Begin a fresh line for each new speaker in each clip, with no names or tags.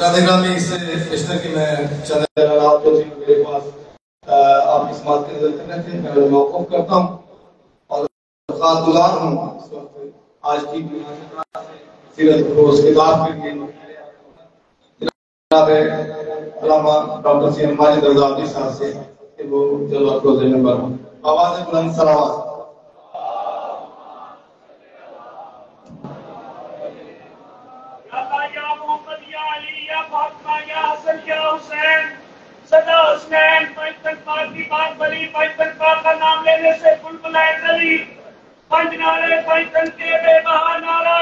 نگرامی اس سے اشتر کی میں چند اعلانات جو تھی میرے پاس آپ کی سماعت کے نظر کرنے تھے، میں موقف کرتا ہوں اور خاص گزار ہوں اس وقت آج کی سیرت روز کتاب کے لیے جناب علامہ ڈاکٹر سی ماجد رضا عبدی صاحب سے کہ وہ جلوہ افروز ممبر ہوں. آواز بلند صلوات.
صدا حسین پاک کی بات بلی پاک کا نام لینے سے بلبلائے زلی پنج نعرے کے بے بہا نعرہ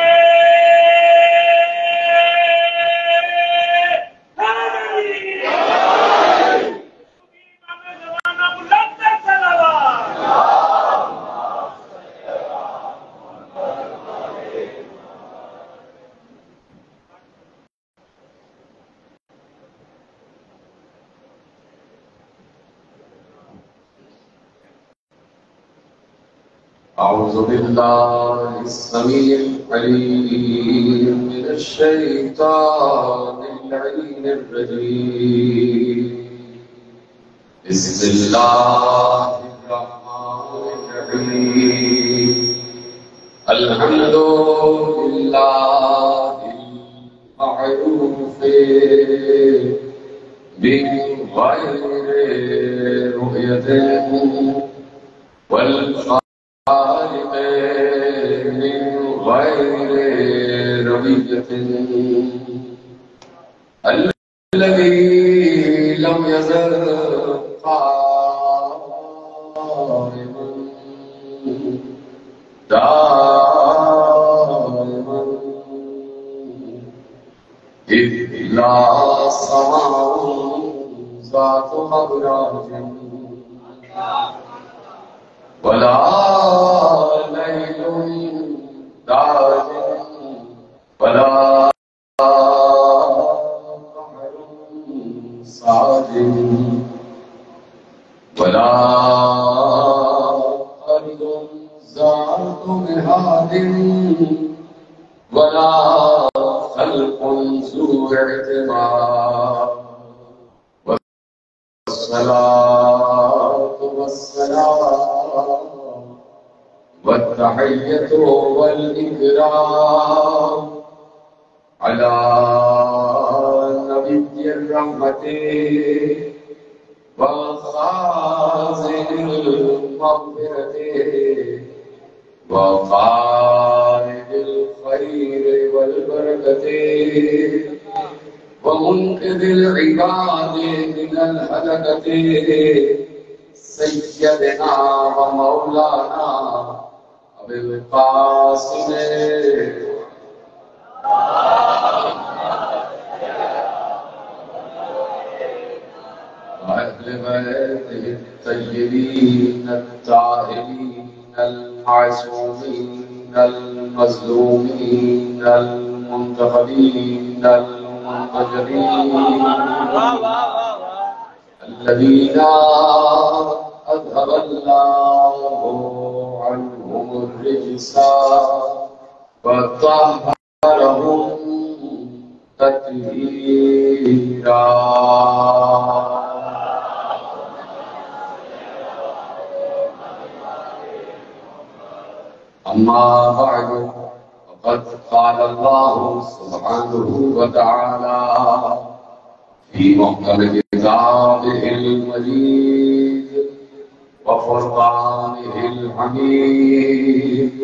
أعوذ بالله السميع العليم من الشيطان اللعين الرجيم. بسم الله الرحمن الرحيم. الحمد لله المعروف بغير رؤية والخالق من غير ربية الذي لم يزل قائما دائما إذ لا سماء ذات أبراج ولا ليل داج ولا بحر ساجد ولا أرض ذات مهاد ولا خلق ذو اعتبار والصلاة والسلام والتحية والإكرام على نبي الرحمة وخازن المغفرة وخالد الخير والبركة ومنقذ العباد من الهلكة سيدنا ومولانا أبي القاسم وأهل بيته الطيبين الطاهرين المعصومين المظلومين المنتخبين المنتجبين الذين أذهب الله عنهم الرجس وطهرهم تطهيرا. أما بعد فقد قال الله سبحانه وتعالى في محكم كتابه المجيد وفرقانه الحميد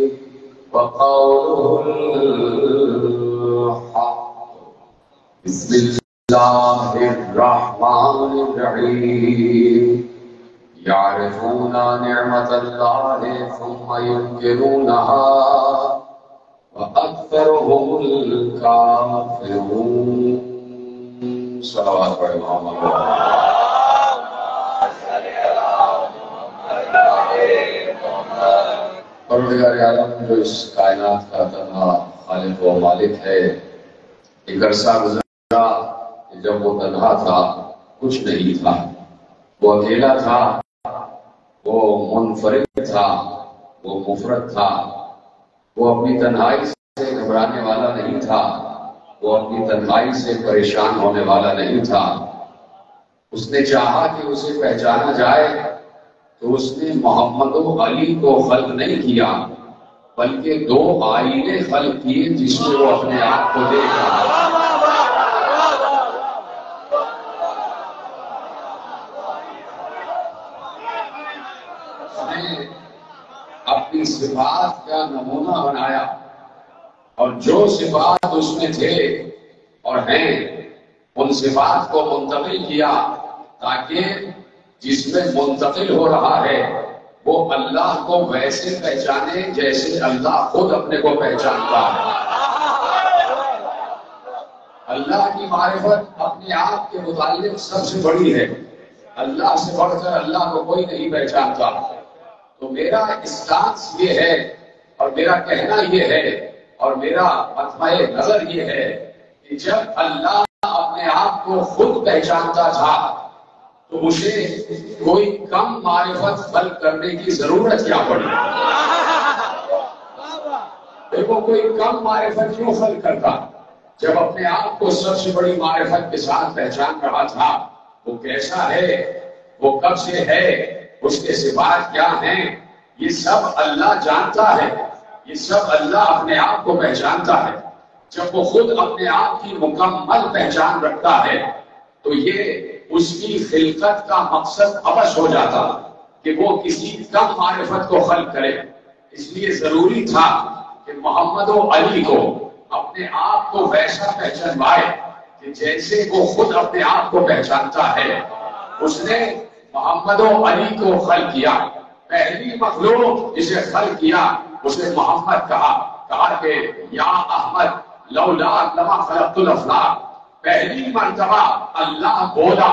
وقوله الحق. بسم الله الرحمن الرحيم. يعرفون نعمة الله ثم ينكرونها وأكثرهم الكافرون. صلوات محمد. پروردگار عالم جو اس کائنات کا تنہا خالق و مالک ہے، ایک عرصہ گزرا کہ جب وہ تنہا تھا، کچھ نہیں تھا، وہ اکیلا تھا، وہ منفرد تھا، وہ مفرد تھا، وہ اپنی تنہائی سے گھبرانے والا نہیں تھا، وہ اپنی تنہائی سے پریشان ہونے والا نہیں تھا. اس نے چاہا کہ اسے پہچانا جائے تو اس نے محمد و علی کو خلق نہیں کیا بلکہ دو آئینے خلق کیے جس میں وہ اپنے آپ کو دیکھ رہا ہے. اپنی صفات کا نمونہ بنایا اور جو صفات اس میں تھے اور ہیں ان صفات کو منتقل کیا تاکہ جس میں منتقل ہو رہا ہے وہ اللہ کو ویسے پہچانے جیسے اللہ خود اپنے کو پہچانتا ہے. اللہ کی معرفت اپنے آپ کے متعلق سب سے بڑی ہے. اللہ سے بڑھ کر اللہ کو کوئی نہیں پہچانتا. تو میرا اسٹانس یہ ہے اور میرا کہنا یہ ہے اور میرا مطمع نظر یہ ہے کہ جب اللہ اپنے آپ کو خود پہچانتا تھا تو اسے کوئی کم معرفت خلق کرنے کی ضرورت کیا پڑی. دیکھو کوئی کم معرفت کیوں خلق کرتا جب اپنے آپ کو سب سے بڑی معرفت کے ساتھ پہچان رہا تھا. وہ کیسا ہے, وہ کب سے ہے, اس کے صفات کیا ہیں, یہ سب اللہ جانتا ہے. یہ سب اللہ اپنے آپ کو پہچانتا ہے. جب وہ خود اپنے آپ کی مکمل پہچان رکھتا ہے تو یہ اس کی خلقت کا مقصد عبث ہو جاتا کہ وہ کسی کم معرفت کو خلق کرے. اس لیے ضروری تھا کہ محمد و علی کو اپنے آپ کو ویسا پہچانوائے کہ جیسے وہ خود اپنے آپ کو پہچانتا ہے. اس نے محمد و علی کو خلق کیا. پہلی مخلوق جسے خلق کیا اسے محمد کہا کہ یا احمد لولاک لما خلقت الافلاک. پہلی مرتبہ اللہ بولا.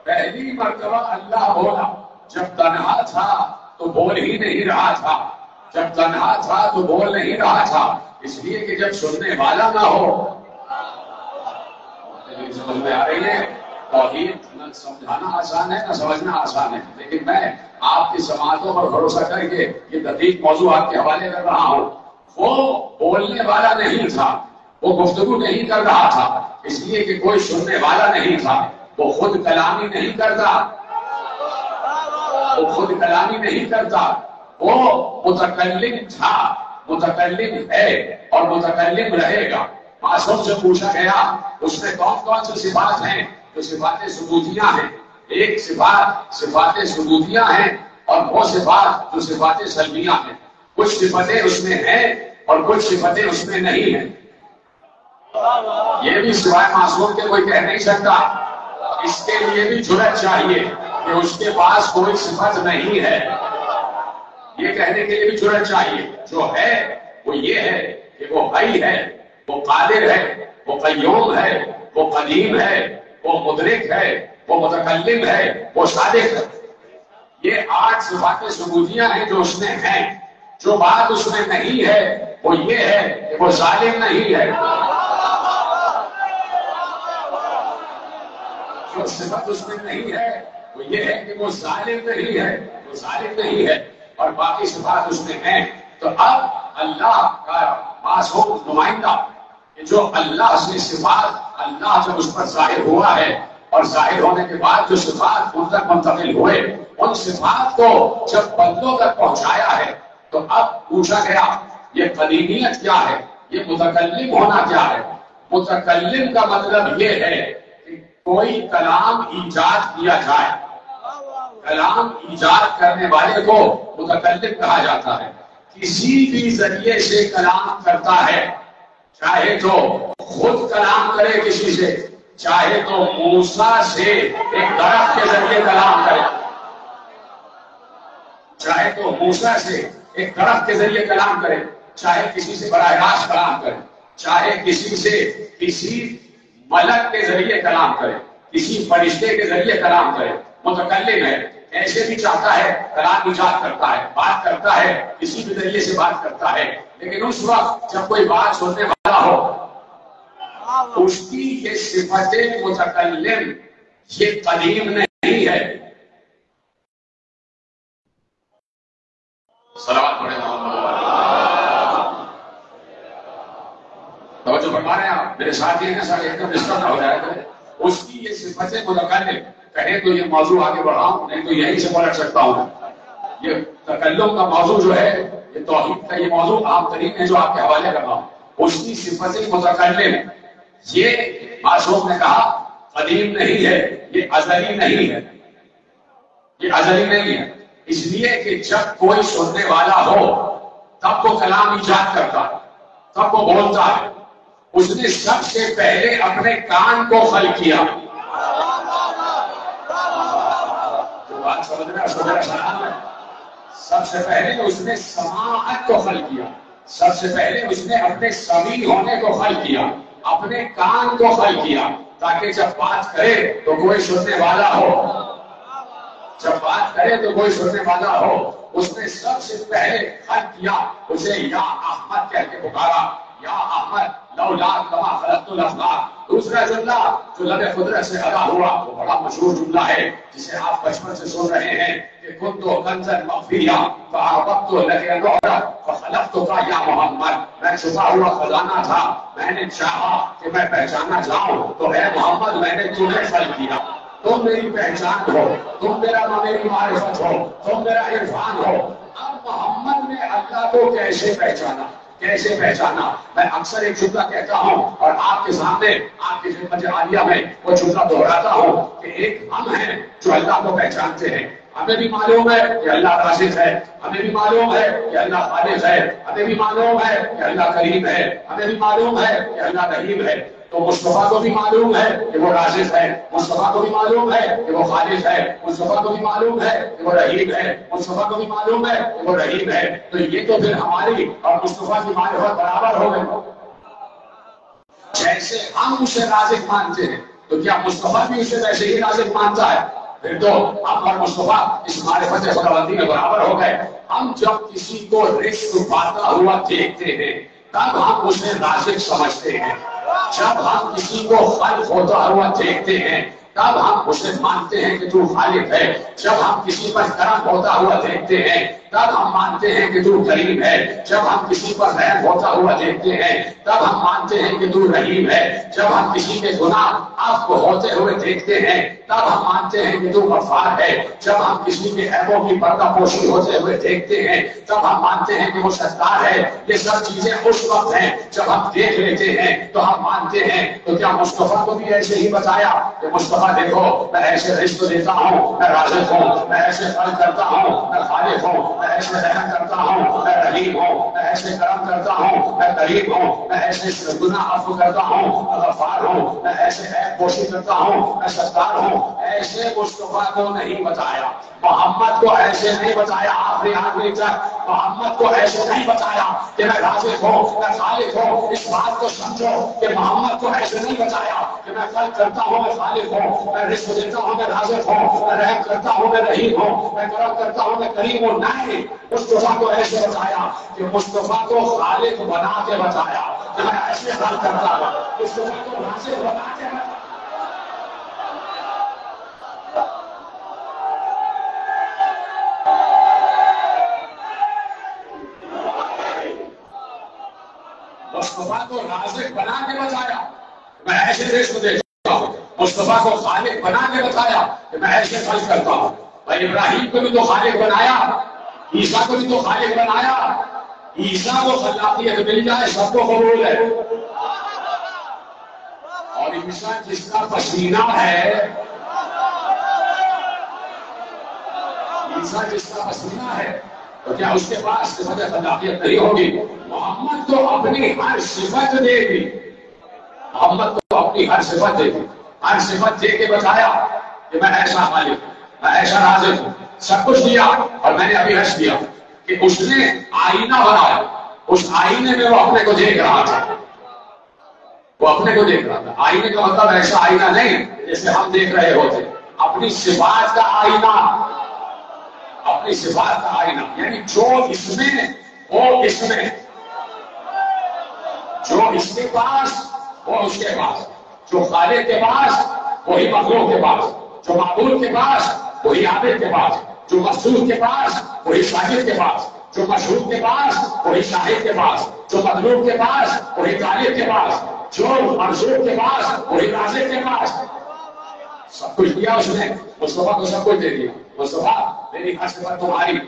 پہلی مرتبہ اللہ بولا. جب تنہا تھا تو بول ہی نہیں رہا تھا. جب تنہا تھا تو بول نہیں رہا تھا. اس لیے کہ جب سننے والا نہ ہو. سمجھ میں آ رہی ہے؟ توحید نہ سمجھانا آسان ہے نہ سمجھنا آسان ہے. لیکن میں آپ کی سماعتوں پر بھروسہ کر کے یہ دقیق موضوع آپ کے حوالے کر رہا ہوں. وہ بولنے والا نہیں تھا, وہ گفتگو نہیں کر رہا تھا, اس لیے کہ کوئی سننے والا نہیں تھا. وہ خود کلامی نہیں کرتا, وہ خود کلامی نہیں کرتا. وہ متکلم تھا, متکلم ہے اور متکلم رہے گا. معصوم سے پوچھا گیا اس میں کون کون سی صفات ہیں؟ تو صفات ثبوتیاں ہیں. ایک صفات ثبوتیاں ہیں اور وہ صفات جو صفات سلبیاں ہیں. کچھ صفتیں اس میں ہیں اور کچھ صفتیں اس میں نہیں ہیں. یہ بھی سوائے معصوم کے کوئی کہہ نہیں سکتا. اس کے لیے بھی جرأت چاہیے کہ اس کے پاس کوئی صفت نہیں ہے. یہ کہنے کے لیے بھی جرأت چاہیے. جو ہے وہ یہ ہے کہ وہ حی ہے, وہ قادر ہے, وہ قیوم ہے, وہ قدیم ہے, وہ مدرک ہے, وہ متکلم ہے, وہ صادق ہے. یہ 8 صفات ثبوتیاں ہیں جو اس میں ہیں. جو بات اس میں نہیں ہے وہ یہ ہے کہ وہ ظالم نہیں ہے. جو صفت اس میں نہیں ہے وہ یہ ہے کہ وہ ظالم نہیں ہے, وہ ظالم نہیں ہے. اور باقی صفات اس میں ہیں. تو اب اللہ کا معصوم نمائندہ کہ جو اللہ سے صفات اللہ جب اس پر ظاہر ہوا ہے اور ظاہر ہونے کے بعد جو صفات ان تک منتقل ہوئے, ان صفات کو جب بندوں تک پہنچایا ہے تو اب پوچھا گیا یہ قدیمیت کیا ہے, یہ متکلم ہونا کیا ہے. متکلم کا مطلب یہ ہے کہ کوئی کلام ایجاد کیا جائے. کلام ایجاد کرنے والے کو متکلم کہا جاتا ہے. کسی بھی ذریعے سے کلام کرتا ہے, چاہے تو خود کلام کرے کسی سے, چاہے تو موسیٰ سے ایک درخت کے ذریعے کلام کرے, چاہے تو موسیٰ سے ایک درخت کے ذریعے کلام کرے, چاہے کسی سے براہ راست کلام کرے, چاہے کسی سے کسی ملک کے ذریعے کلام کرے, کسی فرشتے کے ذریعے کلام کرے. متکلم ہے, ایسے بھی چاہتا ہے کلام ایجاد کرتا ہے, بات کرتا ہے, کسی بھی ذریعے سے بات کرتا ہے. لیکن اس وقت جب کوئی بات سننے والا ہو اس کی یہ صفت متکلم یہ قدیم نہیں ہے, فرما رہے ہیں میرے ساتھ یہ سر ایک دم ڈسٹرب نہ ہو جائے گا. اس کی یہ صفتیں متکلم کہیں تو یہ موضوع آگے بڑھاؤں, نہیں تو یہیں سے پلٹ سکتا ہوں. یہ تکلم کا موضوع جو ہے, یہ توحید کا یہ موضوع عام ترین ہے جو آپ کے حوالے کر رہا ہوں. اس کی صفتیں متکلم, یہ معصوم نے کہا قدیم نہیں ہے, یہ ازلی نہیں ہے, یہ ازلی نہیں ہے. اس لیے کہ جب کوئی سننے والا ہو تب وہ کلام ایجاد کرتا ہے, تب وہ بولتا ہے. اس نے سب سے پہلے اپنے کان کو خلق کیا. جو بات سمجھ رہے ہیں, سب سے پہلے اس نے سماعت کو خلق کیا. سب سے پہلے اس نے اپنے سمیع ہونے کو خلق کیا, اپنے کان کو خلق کیا, تاکہ جب بات کرے تو کوئی سننے والا ہو. جب بات کرے تو کوئی سننے والا ہو. اس نے سب سے پہلے خلق کیا, اسے یا احمد کہہ کے پکارا. یا احمد لولا کما خلقت الافلاک. دوسرا جملہ جو لب قدرت سے ادا ہوا وہ بڑا مشہور جملہ ہے جسے آپ بچپن سے سن رہے ہیں کہ كنت كنزا مخفيا فأحببت لك الرعب فخلقتك یا محمد. میں چھپا ہوا خزانہ تھا, میں نے چاہا کہ میں پہچانا جاؤں تو اے محمد میں نے تمہیں خلق کیا. تم میری پہچان ہو, تم میری معرفت ہو, تم میرا عرفان ہو. اب محمد نے اللہ کو کیسے پہچانا, کیسے پہچانا؟ میں اکثر ایک جملہ کہتا ہوں اور آپ کے سامنے آپ کی خدمت عالیہ میں وہ جملہ دہراتا ہوں کہ ایک ہم ہیں جو اللہ کو پہچانتے ہیں. ہمیں بھی معلوم ہے کہ اللہ رازق ہے, ہمیں بھی معلوم ہے کہ اللہ خالق ہے, ہمیں بھی معلوم ہے کہ اللہ کریم ہے, ہمیں بھی معلوم ہے کہ اللہ رحیم ہے. تو مصطفیٰ کو بھی معلوم ہے کہ وہ رازق ہے, مصطفیٰ کو بھی معلوم ہے کہ وہ خالق ہے, مصطفیٰ کو بھی معلوم ہے کہ وہ رحیم ہے, مصطفیٰ کو بھی معلوم ہے کہ وہ رحیم ہے. تو یہ تو پھر ہماری اور مصطفیٰ کی معرفت برابر ہو گئی. جیسے ہم اسے رازق مانتے ہیں تو کیا مصطفیٰ بھی اسے ویسے ہی رازق مانتا ہے؟ پھر تو ہم اور مصطفیٰ اس معرفت خداوندی میں برابر ہو گئے. ہم جب کسی کو رزق پاتا ہوا دیکھتے ہیں تب ہم اسے رازق سمجھتے ہیں. جب ہم کسی کو خلق ہوتا ہوا دیکھتے ہیں تب ہم اسے مانتے ہیں کہ تو خالق ہے. جب ہم کسی پر کرم ہوتا ہوا دیکھتے ہیں تب ہم مانتے ہیں کہ تو کریم ہے. جب ہم کسی پر رحم ہوتا ہوا دیکھتے ہیں تب ہم مانتے ہیں کہ تو رحیم ہے. جب ہم کسی کے گناہ عفو ہوتے ہوئے دیکھتے ہیں تب ہم مانتے ہیں کہ تو غفار ہے. جب ہم کسی کے عیبوں کی پردہ پوشی ہوتے ہوئے دیکھتے ہیں تب ہم مانتے ہیں کہ وہ ستار ہے. یہ سب چیزیں اس وقت ہیں جب ہم دیکھ لیتے ہیں تو ہم مانتے ہیں. تو کیا مصطفیٰ کو بھی ایسے ہی بتایا کہ مصطفیٰ دیکھو میں ایسے رزق دیتا ہوں, میں رازق ہوں, میں ایسے خلق کرتا ہوں, میں خالق ہوں, میں ایسے رحم کرتا ہوں, میں رحیم ہوں, میں ایسے کرم کرتا ہوں, میں کریم ہوں, میں ایسے گناہ عفو کرتا ہوں, میں غفار ہوں, میں ایسے عیب پوشی کرتا ہوں, میں ستار ہوں. ایسے مصطفیٰ کو نہیں بتایا, محمد کو ایسے نہیں بتایا. آخری تک محمد کو ایسے نہیں بتایا کہ میں رازق ہوں, میں خالق ہوں. اس بات کو سمجھو کہ محمد کو ایسے نہیں بتایا کہ میں خلق کرتا ہوں, میں خالق ہوں, میں رزق دیتا ہوں, میں رازق ہوں, میں رحم کرتا ہوں, میں رحیم ہوں, میں کرم کرتا ہوں, میں کریم ہوں. نہیں, مصطفیٰ کو ایسے بتایا کہ مصطفیٰ کو خالق بنا کے بتایا کہ میں ایسے خلق کرتا ہوں. مصطفیٰ کو رازق بنا کے بتایا. مصطفیٰ کو رازق بنا کے بتایا میں ایسے رزق دیتا ہوں. مصطفیٰ کو خالق بنا کے بتایا کہ میں ایسے خلق کرتا ہوں. بھائی ابراہیم کو بھی تو خالق بنایا, عیسیٰ کو بھی تو خالق بنایا. عیسیٰ کو خلاقیت مل جائے سب کو قبول ہے. اور عیسیٰ جس کا پسینہ ہے, عیسیٰ جس کا پسینہ ہے تو کیا اس کے پاس صفت خلاقیت نہیں ہوگی؟ محمد تو اپنی ہر صفت دے گی, محمد تو اپنی ہر صفت دے گی. ہر صفت دے کے بتایا کہ میں ایسا خالق ہوں, میں ایسا رازق ہوں. سب کچھ دیا. اور میں نے ابھی حرص کیا کہ اس نے آئینہ بنایا, اس آئینے میں وہ اپنے کو دیکھ رہا تھا, وہ اپنے کو دیکھ رہا تھا. آئینے کا مطلب ایسا آئینہ نہیں جیسے ہم دیکھ رہے ہوتے, اپنی صفات کا آئینہ, اپنی صفات کا آئینہ. یعنی جو اس میں وہ اس میں, جو اس کے پاس وہ اس کے پاس, جو خالق کے پاس وہی مخلوق کے پاس, جو معبود کے پاس وہی عابد کے پاس, جو مقصود کے پاس وہی ساجد کے پاس, جو مشہور کے پاس وہی شاہد کے پاس, جو مطلوب کے پاس وہی طالب کے پاس. جو منصور کے پاس وہی رازق کے پاس سب کچھ دیا اس نے. مصطفیٰ کو سب کچھ دے دیا. مصطفیٰ میری ہر صفت تمہاری,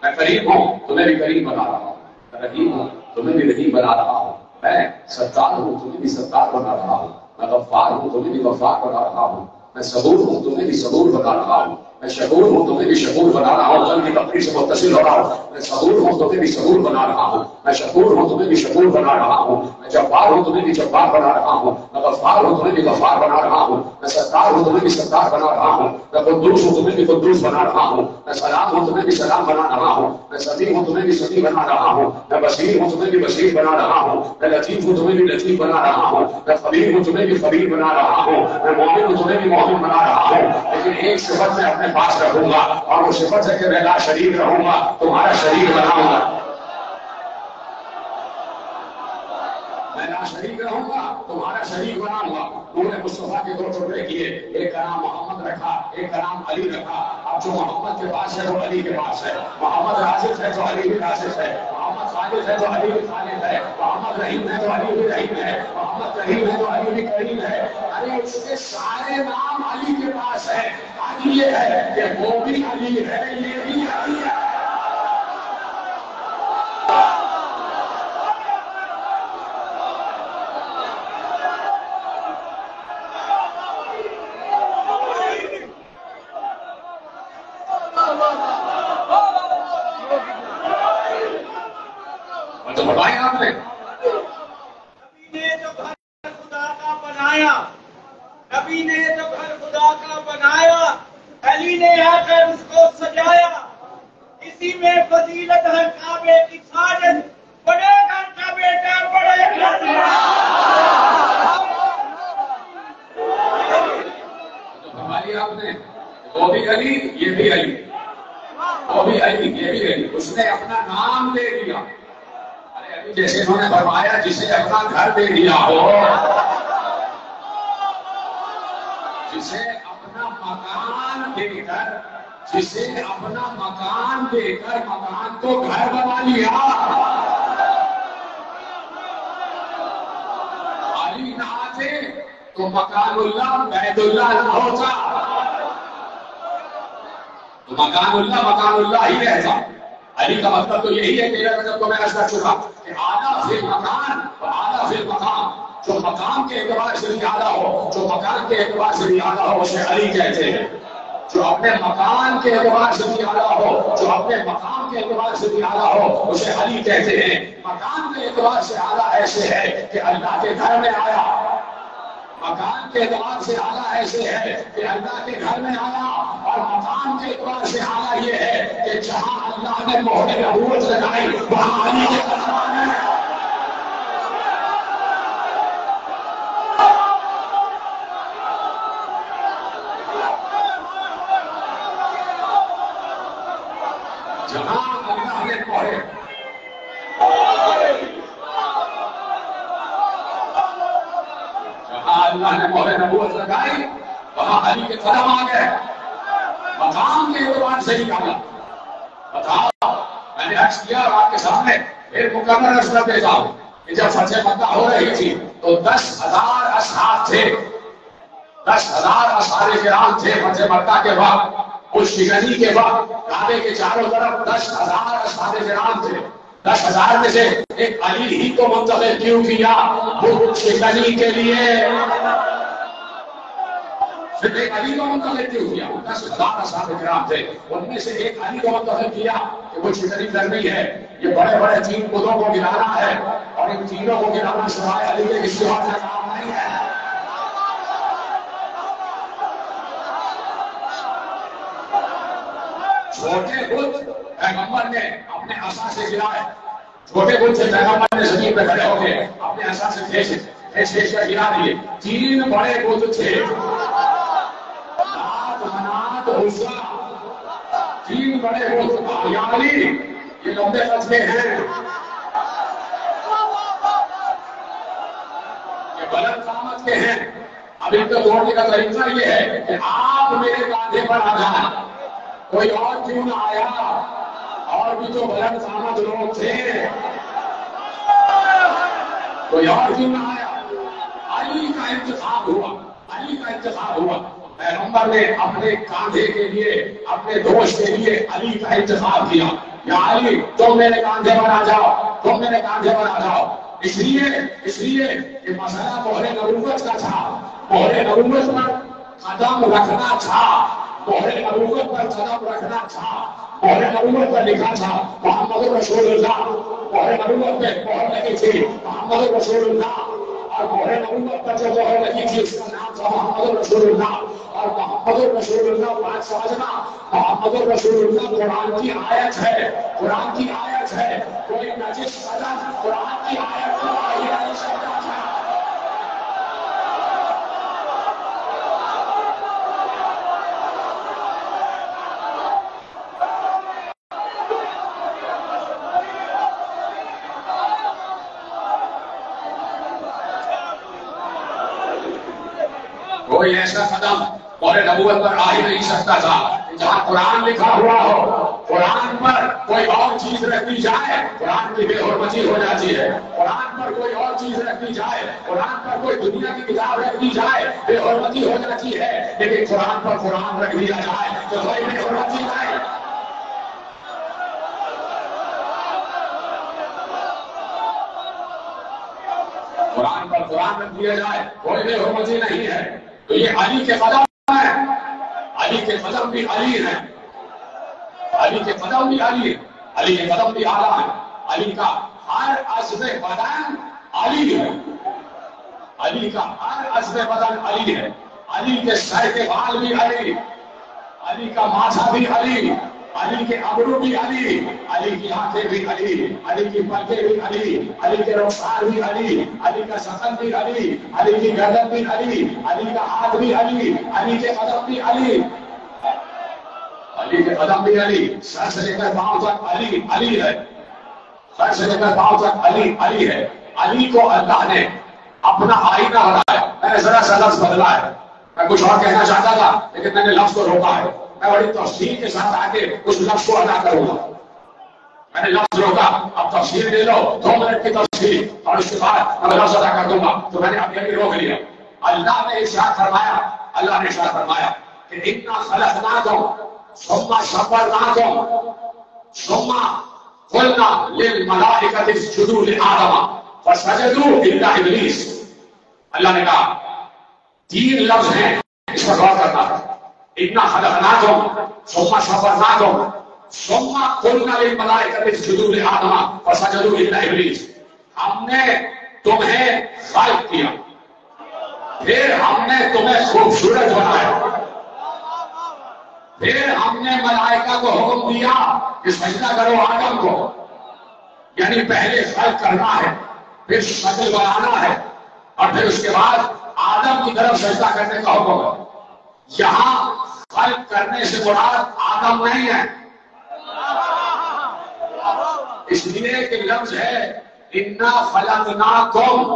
میں کریم ہوں تمہیں بھی کریم بنا رہا ہوں, میں رحیم ہوں تمہیں بھی رحیم بنا رہا ہوں, میں ستار ہوں تمہیں بھی ستار بنا رہا ہوں, میں غفار ہوں تمہیں بھی غفار بنا رہا ہوں, میں صبور ہوں تمہیں بھی صبور بنا رہا ہوں, میں شکور ہوں تمہیں بھی شکور بنا رہا ہوں. قلب کی تقریر سے متصل ہو رہا ہوں. میں صبور ہوں تمہیں بھی صبور بنا رہا ہوں, میں شکور ہوں تمہیں بھی شکور بنا رہا ہوں, میں جبار ہوں تمہیں بھی جبار بنا رہا ہوں, میں غفار ہوں تمہیں بھی غفار بنا رہا ہوں, میں ستار ہوں تمہیں بھی ستار بنا رہا ہوں, میں قدوس ہوں تمہیں بھی قدوس بنا رہا ہوں, میں سلام ہوں تمہیں بھی سلام بنا رہا ہوں, میں سمیع ہوں تمہیں بھی سمیع بنا رہا ہوں, میں بصیر ہوں تمہیں بھی بصیر بنا رہا ہوں, میں لطیف ہوں تمہیں بھی لطیف بنا رہا ہوں, میں خبیر ہوں تمہیں بھی خبیر بنا رہا ہوں, میں مومن ہوں تمہیں بھی مومن بنا رہا ہوں. لیکن ایک صفت میں اپنے پاس رکھوں گا اور وہ صفت ہے کہ میں لا شریک رہوں گا, تمہارا شریک بناؤں گا. میں لا شریک رہوں گا تمہارا شریک بناؤں گا. انہوں نے مصطفیٰ کے 2 ٹکڑے کیے, ایک کا نام محمد رکھا, ایک کا نام علی رکھا. اب جو محمد کے پاس ہے وہ علی کے پاس ہے, محمد رازق ہے تو علی بھی رازق ہے, محمد خالق ہے تو علی بھی خالق ہے, محمد رحیم ہے تو علی بھی رحیم ہے, محمد کریم ہے تو علی بھی کریم ہے. ارے اس کے سارے نام علی کے پاس ہے. علی یہ ہے کہ وہ بھی علی ہے, یہ بھی علی ہے. تو بتائیں آپ نے
نبی نے جو گھر خدا کا بنایا, نبی نے جو گھر خدا کا بنایا, علی نے آ کر اس کو سجایا. اسی میں فضیلت ہے کعبے کی ساجد, بڑے گھر کا بیٹا بڑے گھر
ہماری آپ نے وہ بھی علی یہ بھی علی, وہ بھی علی یہ بھی علی. اس نے اپنا نام دے دیا. جیسے انہوں نے فرمایا جسے اپنا گھر دے دیا ہو, جسے اپنا مکان دے کر, جسے اپنا مکان دے کر مکان کو گھر بنا لیا. علی نہ آتے تو مکان اللہ بیت اللہ نہ ہوتا, تو مکان اللہ ہی رہتا. علی کا مطلب تو یہی ہے کہ جب کو میں ایسا چکا کہ اعلیٰ فی المکان اور اعلیٰ فی المقام, جو مقام کے اعتبار سے بھی اعلیٰ ہو, جو مکان کے اعتبار سے بھی اعلیٰ ہو, اسے علی کہتے ہیں. جو اپنے مکان کے اعتبار سے بھی اعلیٰ ہو, جو اپنے مقام کے اعتبار سے بھی اعلیٰ ہو, اسے علی کہتے ہیں. مکان کے اعتبار سے اعلیٰ ایسے ہے کہ اللہ کے گھر میں آیا, مکان کے اعتبار سے اعلیٰ ایسے ہے کہ اللہ کے گھر میں آیا, اور مقام کے اعتبار سے اعلیٰ یہ ہے کہ جہاں اللہ نے مہر نبوت لگائی وہاں علی کے قدم ہے. جہاں اللہ نے مہر اللہ نے مہر نبوت لگائی وہاں علی کے قدم آ گئے. مقام کے اعتبار سے ہی آگا. بتاؤ, میں نے عرض کیا اور آپ کے سامنے ایک مکمل رسول دیتا ہوں کہ جب فتح مکہ ہو رہی تھی تو 10,000 اصحاب تھے, 10,000 اصحاب کرام تھے فتح مکہ کے وقت. اس شکنی کے وقت کعبے کے چاروں طرف 10,000 اصحاب کرام تھے. 10,000 میں سے ایک علی ہی کو منتخب کیوں کیا؟ وہ شکنی کے لیے. صرف ایک علی کو منتخب کیوں کیا؟ 10,000 اصحاب کرام تھے, ان میں سے ایک علی کو منتخب کیا کہ وہ شکنی کرنی ہے. یہ بڑے بڑے 3 بتوں کو گرانا ہے, اور ان تینوں کو گرانا سوائے علی کے کسی اور کا کام نہیں ہے. چھوٹے بت پیغمبر نے اپنے عصا سے گرائے, چھوٹے بت سے پیغمبر نے زمین پہ کھڑے ہو گئے اپنے عصا سے کھینچ کر گرا دیے. 3 بڑے بت تھے, لات, منات, عزا, 3 بڑے بت. یعنی یہ لمبے قصبے ہیں, یہ بلند قامت کے ہیں. اب ان کو توڑنے کا طریقہ یہ ہے کہ آپ میرے کاندھے پر آ جائیں, کوئی اور کیوں نہ آیا, اور بھی تو بلند قامت لوگ تھے, کوئی اور کیوں نہ آیا. علی کا انتخاب ہوا، علی کا انتخاب ہوا۔ پیغمبر نے اپنے کاندھے کے لیے، اپنے دوست کے لیے علی کا انتخاب کیا، یا علی تم میرے کاندھے پر آ جاؤ، تم میرے کاندھے پر آ جاؤ۔ اس لیے کہ مسئلہ مہر نبوت کا تھا، مہر نبوت پر قدم رکھنا تھا، مہر نبوت پر قدم رکھنا تھا، مہر نبوت پر لکھا تھا محمد رسول اللہ، مہر نبوت پہ مہر لگی تھی محمد رسول اللہ، اور مہر نبوت پر جو مہر لگی تھی اس کا نام تھا محمد رسول اللہ۔ اور محمد رسول اللہ بات سمجھنا، محمد رسول اللہ قرآن کی آیت ہے، قرآن کی آیت ہے، کوئی نجس قدم قرآن کی آیت کو آئی نہیں سکتا تھا۔ کوئی ایسا قدم اور نبوت پر آ ہی نہیں سکتا تھا جہاں قرآن لکھا ہوا ہو، قرآن پر کوئی اور چیز رکھ دی جائے قرآن کی بے حرمتی ہو جاتی ہے، قرآن پر کوئی اور چیز رکھ دی جائے، قرآن پر کوئی دنیا کی کتاب رکھ دی جائے بے حرمتی ہو جاتی ہے، لیکن قرآن پر قرآن رکھ دیا جائے تو کوئی بے حرمتی نہیں۔ قرآن پر قرآن رکھ دیا جائے کوئی بے حرمتی نہیں ہے۔ تو یہ علی کے قدم ہیں، علی کے قدم بھی علی ہیں، علی کے قدم بھی علی ہے، علی کے قدم بھی اعلیٰ ہے، علی کا ہر عضو بدن علی ہے، علی کا ہر عضو بدن علی ہے، علی کے سر کے بال بھی علی، علی کا ماتھا بھی علی، علی کے ابرو بھی علی، علی کی آنکھیں بھی علی، علی کی پلکیں بھی علی، علی کے رخسار بھی علی، علی کا سخن بھی علی، علی کی گردن بھی علی، علی کا ہاتھ بھی علی، علی کے قدم بھی علی، علی کے قدم بھی علی، سر سے لے کر پاؤں تک علی علی ہے، سر سے لے کر پاؤں تک علی علی ہے۔ علی کو اللہ نے اپنا آئینہ بنایا۔ میں نے ذرا سا لفظ بدلا ہے، میں کچھ اور کہنا چاہتا تھا لیکن میں نے لفظ کو روکا ہے، میں بڑی تفصیل کے ساتھ آگے اس لفظ کو ادا کروں گا۔ میں نے لفظ روکا، اب تفصیل دے لو 2 منٹ کی تفصیل اور اس کے بعد میں لفظ ادا کر دوں گا، تو میں نے اب یہی روک لیا۔ اللہ نے ارشاد فرمایا، اللہ نے ارشاد فرمایا کہ انا خلقناکم ثم صورناکم ثم قلنا للملائکۃ اسجدوا لآدم فسجدوا الا ابلیس۔ اللہ نے کہا 3 لفظ ہیں، اس پر غور کرنا ہے۔ انا خلقناکم ثم صورناکم ثم قلنا للملائکۃ اسجدوا لآدم فسجدوا الا ابلیس۔ ہم نے تمہیں خلق کیا، پھر ہم نے تمہیں خوبصورت بنایا، پھر ہم نے ملائکہ کو حکم دیا کہ سجدہ کرو آدم کو، یعنی پہلے خلق کرنا ہے، پھر شکل بنانا ہے، اور پھر اس کے بعد آدم کی طرف سجدہ کرنے کا حکم ہے۔ یہاں خلق کرنے سے مراد آدم نہیں ہے، اس لیے کہ لفظ ہے انا خلقناکم،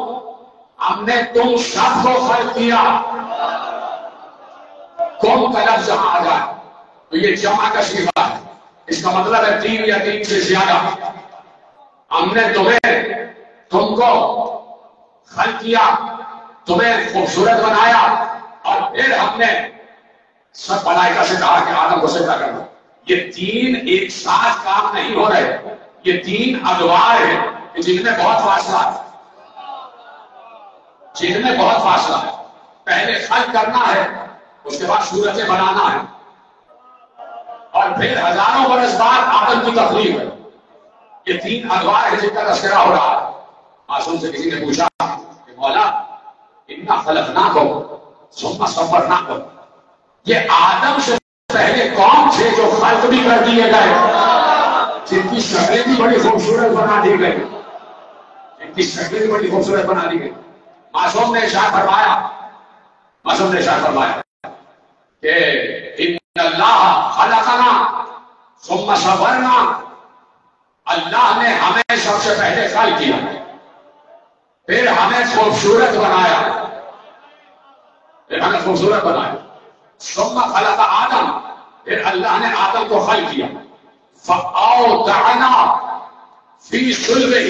ہم نے تم سب کو خلق کیا۔ کم کا لفظ جہاں آ جائے تو یہ جمع کا صیغہ ہے، اس کا مطلب ہے 3 یا 3 سے زیادہ۔ ہم نے تم کو خلق کیا، تمہیں خوبصورت بنایا، اور پھر ہم نے سب ملائکہ سے کہا کہ آدم کو سجدہ کرنا۔ یہ 3 ایک ساتھ کام نہیں ہو رہے، یہ 3 ادوار ہیں جن میں بہت فاصلہ ہے، جن میں بہت فاصلہ ہے۔ پہلے خلق کرنا ہے، اس کے بعد صورتیں بنانا ہے، اور پھر ہزاروں برس بعد آدم کی تخلیق ہے۔ یہ 3 ادوار ہیں جن کا تذکرہ ہو رہا ہے۔ معصوم سے کسی نے پوچھا کہ مولا انا خلقناکم ثم صورناکم، یہ آدم سے پہلے کون تھے جو خلق بھی کر دیے گئے، جن کی شکلیں بھی بڑی خوبصورت بنا دی گئی، جن کی شکلیں بھی بڑی خوبصورت بنا دی گئی؟ معصوم نے ارشاد فرمایا کہ ان اللہ خلقنا ثم صورنا، اللہ نے ہمیں سب سے پہلے خلق کیا، پھر ہمیں خوبصورت بنایا، ثم خلق آدم، پھر اللہ نے آدم کو خلق کیا، فاودعنا فی صلبہ،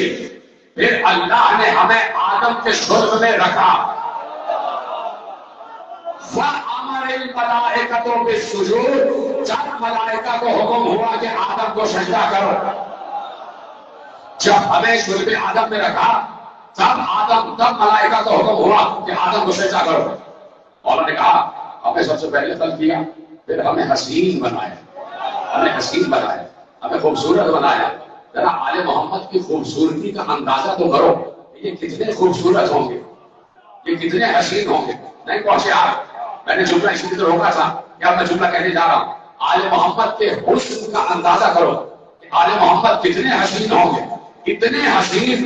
پھر اللہ نے ہمیں آدم کے صلب میں رکھا، فَأَمَرَ الْمَلَائِكَةُ بِالسُّجُودِ، جب ملائکہ کو حکم ہوا کہ آدم کو سجدہ کرو، جب ہمیں شرب آدم میں رکھا تب ملائکہ کو حکم ہوا کہ آدم کو سجدہ کرو. اور انہوں نے کہا ہمیں سب سے پہلے خلق کیا، پھر ہمیں حسین بنایا، ہمیں خوبصورت بنایا. ذرا آل محمد کی خوبصورتی کا اندازہ تو کرو، یہ کتنے خوبصورت ہوں گے، یہ کتنے حسین ہوں گے. نہیں پہنچے آپ، میں نے جملہ اسی طرح روکا تھا کہ اب میں جملہ کہنے جا رہا ہوں. آل محمد کے حسن کا اندازہ کرو کہ آل محمد کتنے حسین ہوں گے. اتنے حسین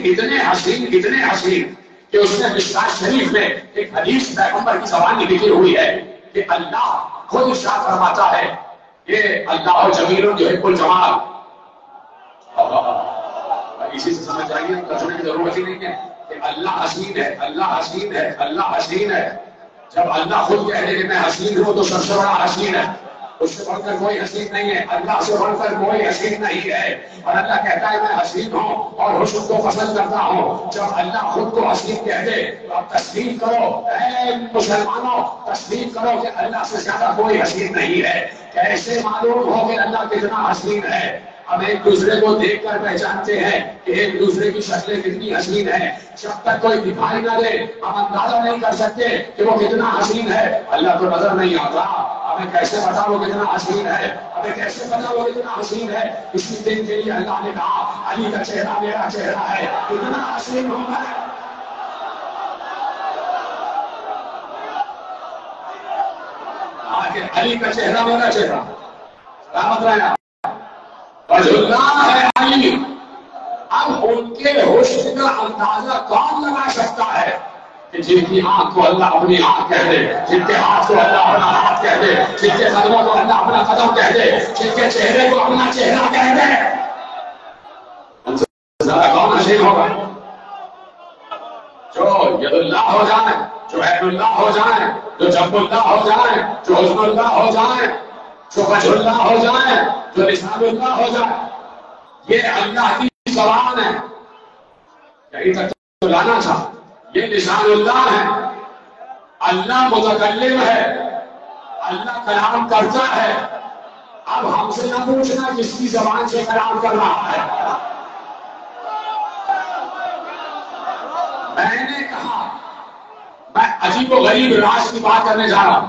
کہ اس نے مشکاۃ شریف میں ایک حدیث پیغمبر کی زبان میں لکھی ہوئی ہے کہ اللہ خود ارشاد فرماتا ہے کہ اللہ جمیل یحب الجمال. اسی سے سمجھ جائیے، ترجمے کی ضرورت ہی نہیں ہے کہ اللہ حسین ہے. جب اللہ خود کہہ دے کہ میں حسین ہوں تو سب سے بڑا حسین ہے، اس سے بڑھ کر کوئی حسین نہیں ہے، اللہ سے بڑھ کر کوئی حسین نہیں ہے. اور اللہ کہتا ہے میں حسین ہوں اور حسن کو پسند کرتا ہوں. جب اللہ خود کو حسین کہہ دے تو اب تسلیم کرو اے مسلمانوں، تسلیم کرو کہ اللہ سے زیادہ کوئی حسین نہیں ہے. کیسے معلوم ہو کہ اللہ کتنا حسین ہے؟ ہم ایک دوسرے کو دیکھ کر پہچانتے ہیں کہ ایک دوسرے کی شکلیں کتنی حسین ہیں. جب تک کوئی دکھائی نہ دے ہم اندازہ نہیں کر سکتے کہ وہ کتنا حسین ہے. اللہ تو نظر نہیں آتا، ہمیں کیسے پتا وہ کتنا حسین ہے؟ ہمیں کیسے پتا وہ کتنا حسین ہے؟ اسی دن کے لیے اللہ نے کہا علی کا چہرہ میرا چہرہ ہے، کتنا حسین ہوگا. علی کا چہرہ میرا چہرہ، سلامت رہنا. اللہ ہے علی. اب ان کے حسن کا اندازہ کون لگا سکتا ہے کہ جن کی آنکھ کو اللہ اپنی آنکھ کہہ دے، جن کے ہاتھ کو اللہ اپنا ہاتھ کہہ دے، جن کے قدموں کو اللہ اپنا قدم کہہ دے، جن کے چہرے کو اپنا چہرہ کہہ دے. ان سے زیادہ کون حسین ہوگا؟ جو ید اللہ ہو جائیں، جو عین اللہ ہو جائیں، جو جب اللہ ہو جائیں، جو حسن اللہ ہو جائیں، جو وجہ اللہ ہو جائیں، جو لسان اللہ ہو جائے. یہ اللہ کی زبان ہے، یہی تک تو لانا تھا. یہ لسان اللہ ہے، اللہ متکلم ہے، اللہ کلام کرتا ہے. اب ہم سے نہ پوچھنا جس کی زبان سے کلام کر رہا ہے. میں نے کہا میں عجیب و غریب راز کی بات کرنے جا رہا ہوں.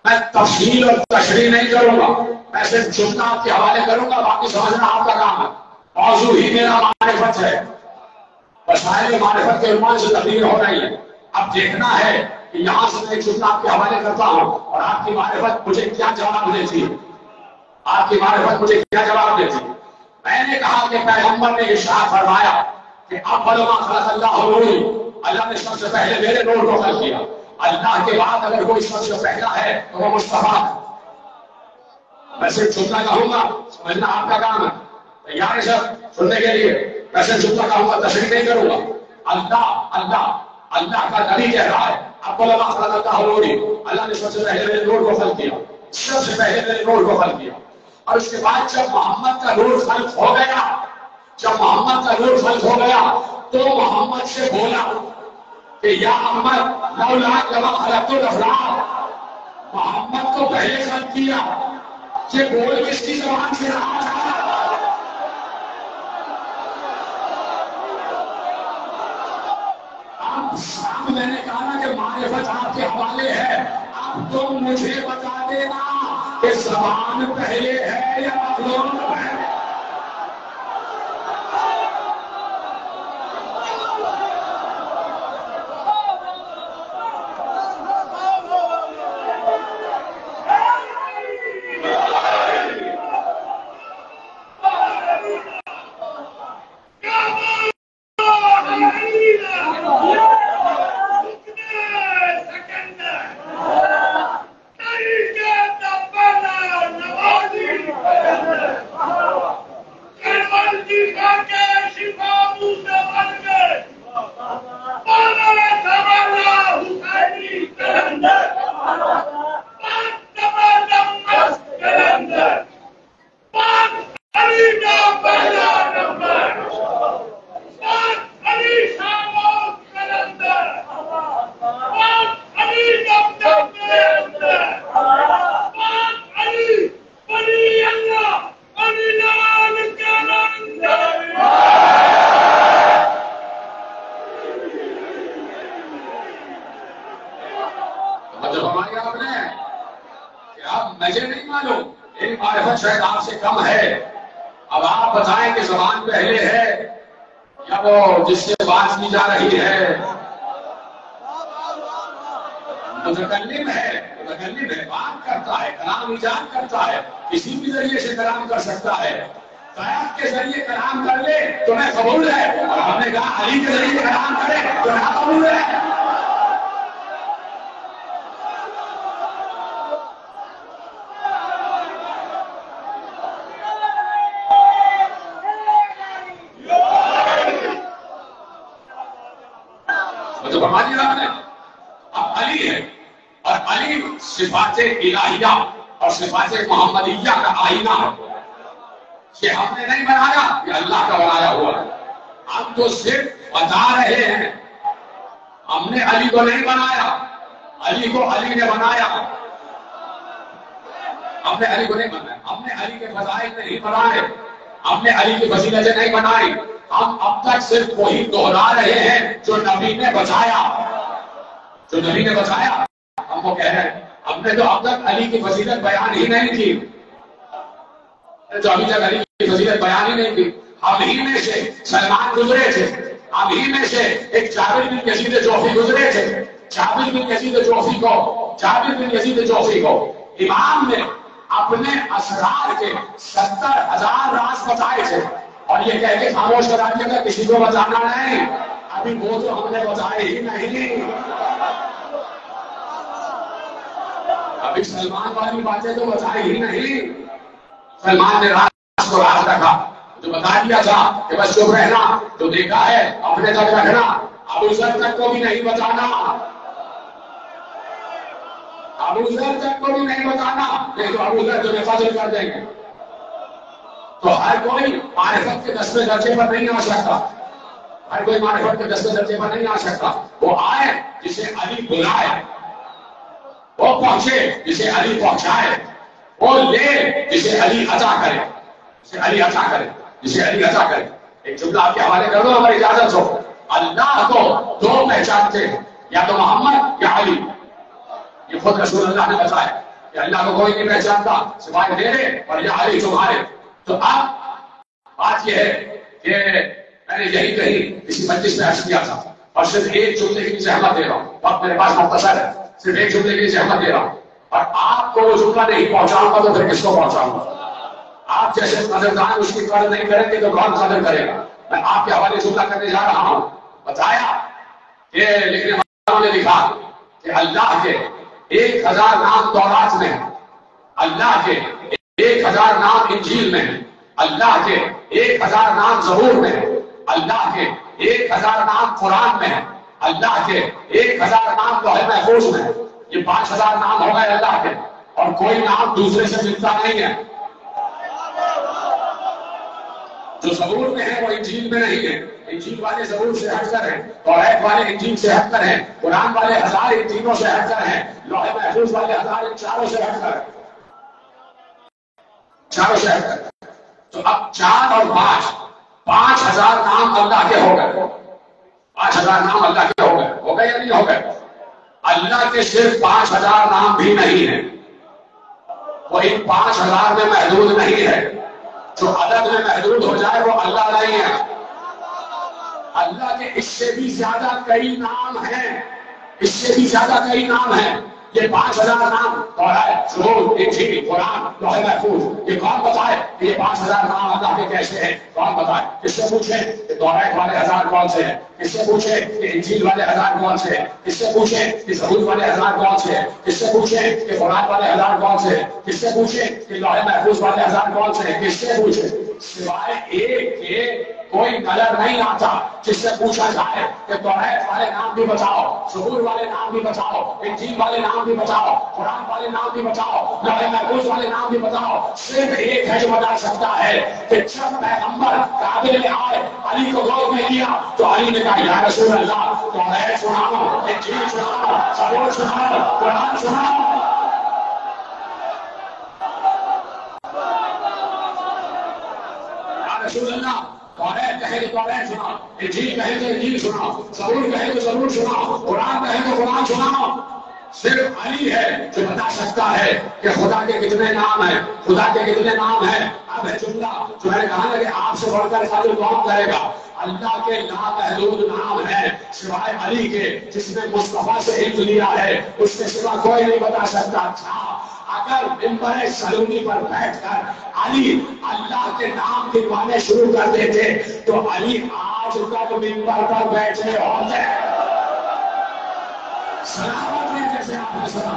میں تفصیل اور تشریح نہیں کروں گا، میں صرف جملہ آپ کے حوالے کروں گا، باقی سمجھنا آپ کا کام ہے. موضوع ہی میرا معرفت ہے، وسائل معرفت کے عنوان سے تقریر ہو رہی ہے. اب دیکھنا ہے کہ یہاں سے میں جملہ آپ کے حوالے کرتا ہوں اور آپ کی معرفت مجھے کیا جواب دیتی ہے. آپ کی معرفت مجھے کیا جواب دیتی ہے. میں نے کہا کہ پیغمبر نے ارشاد فرمایا کہ اول ما خلق اللہ نور، اللہ نے سب سے پہلے میرے نور کو خلق کیا. اللہ کے بعد اگر کوئی سب سے پہلا ہے تو وہ مصطفیٰ ہے. میں صرف جملہ کہوں گا، سمجھنا آپ کا کام ہے. تیار ہے سر سننے کے لیے؟ میں صرف جملہ کہوں گا، تشریح نہیں کروں گا. اللہ کا نبی کہہ رہا ہے اول ما خلق اللہ نور، اللہ نے سب سے پہلے میرے نور کو خلق کیا، سب سے پہلے میرے نور کو خلق کیا. اور اس کے بعد جب محمد کا نور خلق ہو گیا، جب محمد کا نور خلق ہو گیا تو محمد سے بولا کہ یا محمد لولاک لما خلقت الافلاک، محمد کو پہلے خلق کیا. یہ بول کس کی زبان سے رہا تھا؟ اب میں نے کہا نا کہ معرفت آپ کے حوالے ہے. اب تم مجھے بتا دینا کہ زبان پہلے ہے یا مخلوق پہلے. شاید آپ سے کم ہے. اب آپ بتائیں کہ زبان پہلے ہے یا وہ جس سے بات کی جا رہی ہے؟ متکلم ہے، بات کرتا ہے، کلام ایجاد کرتا ہے، کسی بھی ذریعے سے کلام کر سکتا ہے. قیاس کے ذریعے کلام کر لے تو میں قبول ہے، اور ہم نے کہا علی کے ذریعے کلام کرے تو نہ قبول ہے. تو فرما دیا آپ نے. اب علی ہے، اور علی صفات الہیہ اور صفات محمدیہ کا آئینہ ہے. یہ ہم نے نہیں بنایا، یہ اللہ کا بنایا ہوا ہے. ہم تو صرف بتا رہے ہیں. ہم نے علی کو نہیں بنایا، علی کو علی نے بنایا. ہم نے علی کو نہیں بنایا، ہم نے علی کے فضائل نہیں بنائے، ہم نے علی کی فضیلتیں نہیں بنائی. ہم اب تک صرف وہی دوہرا رہے ہیں جو نبی نے بتایا، جو نبی نے بتایا ہم وہ کہہ رہے ہیں. ہم نے تو اب تک علی کی فضیلت بیان ہی نہیں کی، جو ابھی تک علی کی فضیلت بیان ہی نہیں کی. ہم ہی میں سے سلمان گزرے تھے، ہم ہی میں سے ایک جابر بن یزید جوفی گزرے تھے. جابر بن یزید جوفی کو امام نے اپنے اسرار کے 70,000 راز بتائے تھے، اور یہ کہہ کے خاموش کرا دیا تھا کسی کو بتانا نہیں. ابھی وہ تو ہم نے بتائے ہی نہیں. ابھی سلمان والی باتیں تو بتائی ہی نہیں. سلمان نے راز کو راز رکھا، جو بتا دیا تھا کہ بس چپ رہنا، جو دیکھا ہے اپنے تک رکھنا، ابو ذر تک کو بھی نہیں بتانا، ابو ذر تک کو بھی نہیں بتانا، نہیں تو ابو ذر تمہیں فضل کر دیں گے. تو ہر کوئی معرفت کے 10ویں درجے پر نہیں آ سکتا، ہر کوئی معرفت کے 10ویں درجے پر نہیں آ سکتا. وہ آئے جسے علی بلائے، وہ پہنچے جسے علی پہنچائے، وہ لے جسے علی عطا کرے، جسے علی عطا کرے، جسے علی عطا کرے. ایک جملہ آپ کے حوالے کر دو اگر اجازت ہو. اللہ کو دو پہچانتے ہیں، یا تو محمد یا علی. یہ خود رسول اللہ نے بتایا کہ اللہ کو کوئی نہیں پہچانتا سوائے میرے اور یا علی تمہارے. تو اب بات یہ ہے کہ میں نے یہی کہیں کسی مجلس میں عرض کیا تھا، اور صرف ایک جملے کی زحمت دے رہا ہوں، وقت میرے پاس مختصر ہے، صرف ایک جملے کی زحمت دے رہا ہوں. اور آپ کو وہ جملہ نہیں پہنچاؤں گا تو پھر کس کو پہنچاؤں گا؟ آپ جیسے قدردان اس کی قدر نہیں کریں گے تو کون قدر کرے گا؟ میں آپ کے حوالے جملہ کرنے جا رہا ہوں. بتایا کہ لکھنے والوں نے لکھا کہ اللہ کے 1000 نام تورات میں، اللہ کے 1000 نام انجیل میں، اللہ کے 1000 نام زبور میں، اللہ کے 1000 نام قرآن میں، اللہ کے 1000 نام لوح محفوظ میں. یہ 5000 نام ہو گئے اللہ کے، اور کوئی نام دوسرے سے ملتا نہیں ہے. جو زبور میں ہے وہ انجیل میں نہیں ہے، انجیل والے زبور سے ہٹ کر ہیں، توریت والے انجیل سے ہٹ کر ہیں، قرآن والے 1000 ان تینوں سے ہٹ کر ہیں، لوح محفوظ والے 1000 ان چاروں سے ہٹ کر، چاروں سے ہٹ کر. تو اب 4 اور 5 5000 نام اللہ کے ہو گئے. 5000 نام اللہ کے ہو گئے، ہو گئے یا نہیں ہو گئے؟ اللہ کے صرف 5000 نام بھی نہیں ہیں، وہ ان 5000 میں محدود نہیں ہے. جو عدد میں محدود ہو جائے وہ اللہ نہیں ہے. اللہ کے اس سے بھی زیادہ کئی نام ہیں، اس سے بھی زیادہ کئی نام ہیں. یہ 5000 نام توریت، زبور، انجیل، قرآن، لوح محفوظ، یہ کون بتائے کہ یہ 5000 نام اللہ کے کیسے ہیں؟ کون بتائے؟ کس سے پوچھیں کہ توریت والے 1000 کون سے ہیں؟ کس سے پوچھیں کہ انجیل والے 1000 کون سے ہیں؟ کس سے پوچھیں کہ زبور والے 1000 کون سے ہیں؟ کس سے پوچھیں کہ قرآن والے 1000 کون سے ہیں؟ کس سے پوچھیں کہ لوح محفوظ والے 1000 کون سے ہیں؟ کس سے پوچھیں؟ سوائے ایک کے کوئی نظر نہیں آتا جس سے پوچھا جائے کہ توریت والے نام بھی بتاؤ، زبور والے نام بھی بتاؤ، انجیل والے نام بھی بتاؤ، قرآن والے نام بھی بتاؤ، لوح محفوظ والے نام بھی بتاؤ. صرف ایک ہے جو بتا سکتا ہے کہ جب پیغمبر کعبے میں آئے، علی کو گود میں لیا تو علی نے کہا یا رسول اللہ توریت سناؤ، انجیل سناؤ، زبور سناؤ، قرآن سناؤ. رسول اللہ توریت کہے تو توریت سناؤ، انجیل کہے تو انجیل سناؤ، زبور کہے تو زبور سناؤ، قرآن کہے تو قرآن سناؤ. صرف علی ہے جو بتا سکتا ہے کہ خدا کے کتنے نام ہیں، خدا کے کتنے نام ہیں۔ اب ہے جملہ جو میں نے کہا نا کہ آپ سے بڑھ کر خالی کون کرے گا؟ اللہ کے لامحدود نام ہیں سوائے علی کے، جس نے مصطفیٰ سے علم لیا ہے اس کے سوا کوئی نہیں بتا سکتا تھا۔ اگر ممبر سلونی پر بیٹھ کر علی اللہ کے نام گنوانے شروع کر دیتے تو علی آج تک ممبر پر بیٹھے ہوتے۔ سلامت ہے جیسے آپ نے سنا۔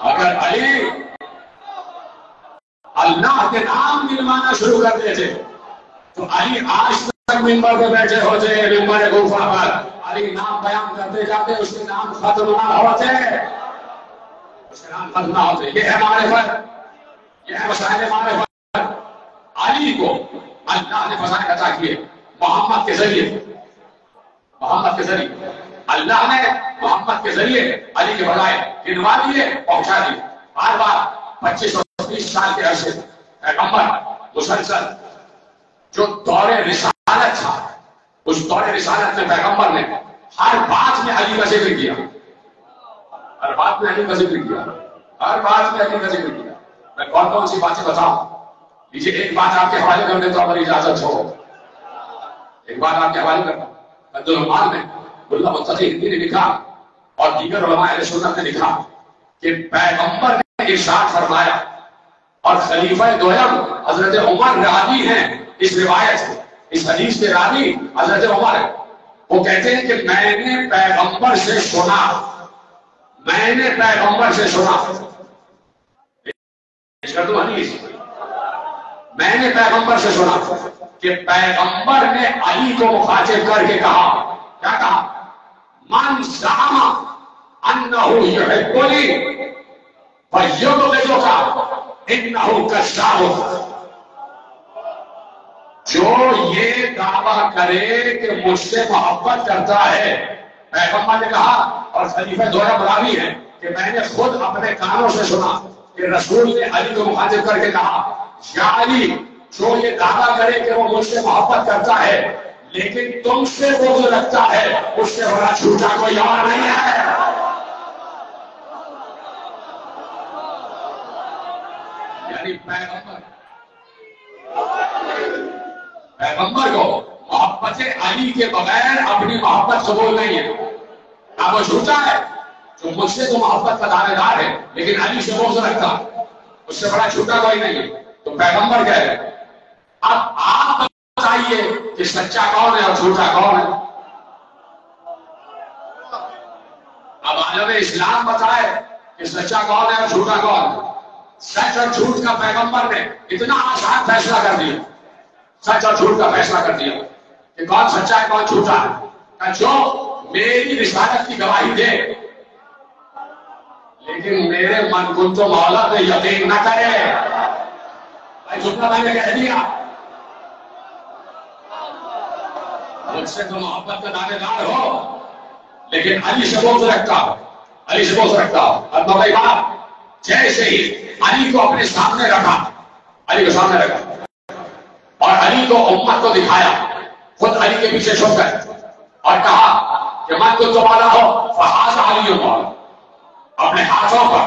اگر علی اللہ کے نام گنوانا شروع کر دیتے تو علی آج تک ممبر پہ بیٹھے ہوتے، ممبر کوفہ پر علی نام بیان کرتے جاتے، اس کے نام ختم نہ ہوتے، اس کے نام ختم نہ ہوتے۔ یہ ہے معرفت، یہ ہے وسائل معرفت۔ علی کو اللہ نے فضائل عطا کیے محمد کے ذریعے، محمد کے ذریعے اللہ نے محمد کے ذریعے علی کے فضائل گنوا دیے، پہنچا دیے۔ بار بار 25 اور 30 سال کے عرصے پیغمبر مسلسل جو دور رسالت تھا، اس دور رسالت میں پیغمبر نے ہر بات میں علی کا ذکر کیا، ہر بات میں علی کا ذکر کیا، ہر بات میں علی کا ذکر کیا۔ میں کون کون سی باتیں بتاؤں؟ لیجیے ایک بات آپ کے حوالے کرنے تو ہماری اجازت ہو، ایک بات آپ کے حوالے کرنا۔ عبدالرحمان میں ملا متقی ہندی نے لکھا اور دیگر علماء اہل سنت نے لکھا کہ پیغمبر نے ارشاد فرمایا، اور خلیفہ دویم حضرت عمر راوی ہیں اس روایت سے، اس حدیث کے راوی حضرت عمر ہے۔ وہ کہتے ہیں کہ میں نے پیغمبر سے سنا، میں نے پیغمبر سے سنا، میں نے پیغمبر سے سنا کہ پیغمبر نے علی کو مخاطب کر کے کہا، کیا کہا؟ من زعم انہ یحبنی فیبغضک انہ کذاب۔ جو یہ دعویٰ کرے کہ مجھ سے محبت کرتا ہے، پیغمبر نے کہا اور خلیفہ دویم راوی ہے کہ میں نے خود اپنے کانوں سے سنا کہ رسول نے علی کو مخاطب کر کے کہا، یا علی جو یہ دعویٰ کرے کہ وہ مجھ سے محبت کرتا ہے لیکن تم سے بغض رکھتا ہے، اس سے بڑا جھوٹا کوئی اور نہیں ہے۔ یعنی پیغمبر کو محبت علی کے بغیر اپنی محبت قبول نہیں ہے۔ اب وہ جھوٹا ہے جو مجھ سے تو محبت کا دعوے دار ہے لیکن علی سے بغض رکھتا، اس سے بڑا جھوٹا کوئی نہیں ہے۔ تو پیغمبر کہہ رہے اب آپ بتائیے کہ سچا کون ہے اور جھوٹا کون ہے؟ اب عالم اسلام بتائے کہ سچا کون ہے اور جھوٹا کون ہے۔ سچ اور جھوٹ کا پیغمبر نے اتنا آسان فیصلہ کر دیا، سچ اور جھوٹ کا فیصلہ کر دیا کہ کون سچا ہے کون جھوٹا ہے۔ جو میری رسالت کی گواہی دے لیکن میرے من کو تو مولا پہ یقین نہ کرے، جھوٹا میں نے کہہ دیا، مجھ سے تو محبت کا دعوے دار ہو لیکن علی سے بغض رکھتا ہو، علی سے بغض رکھتا ہو۔ اب بھائی بات جیسے ہی علی کو اپنے سامنے رکھا، علی کو سامنے رکھا اور علی کو امت کو دکھایا، خود علی کے پیچھے چھپ گئے اور کہا کہ من کو تمہارا ہو فہذا علی مولا۔ اپنے ہاتھوں پر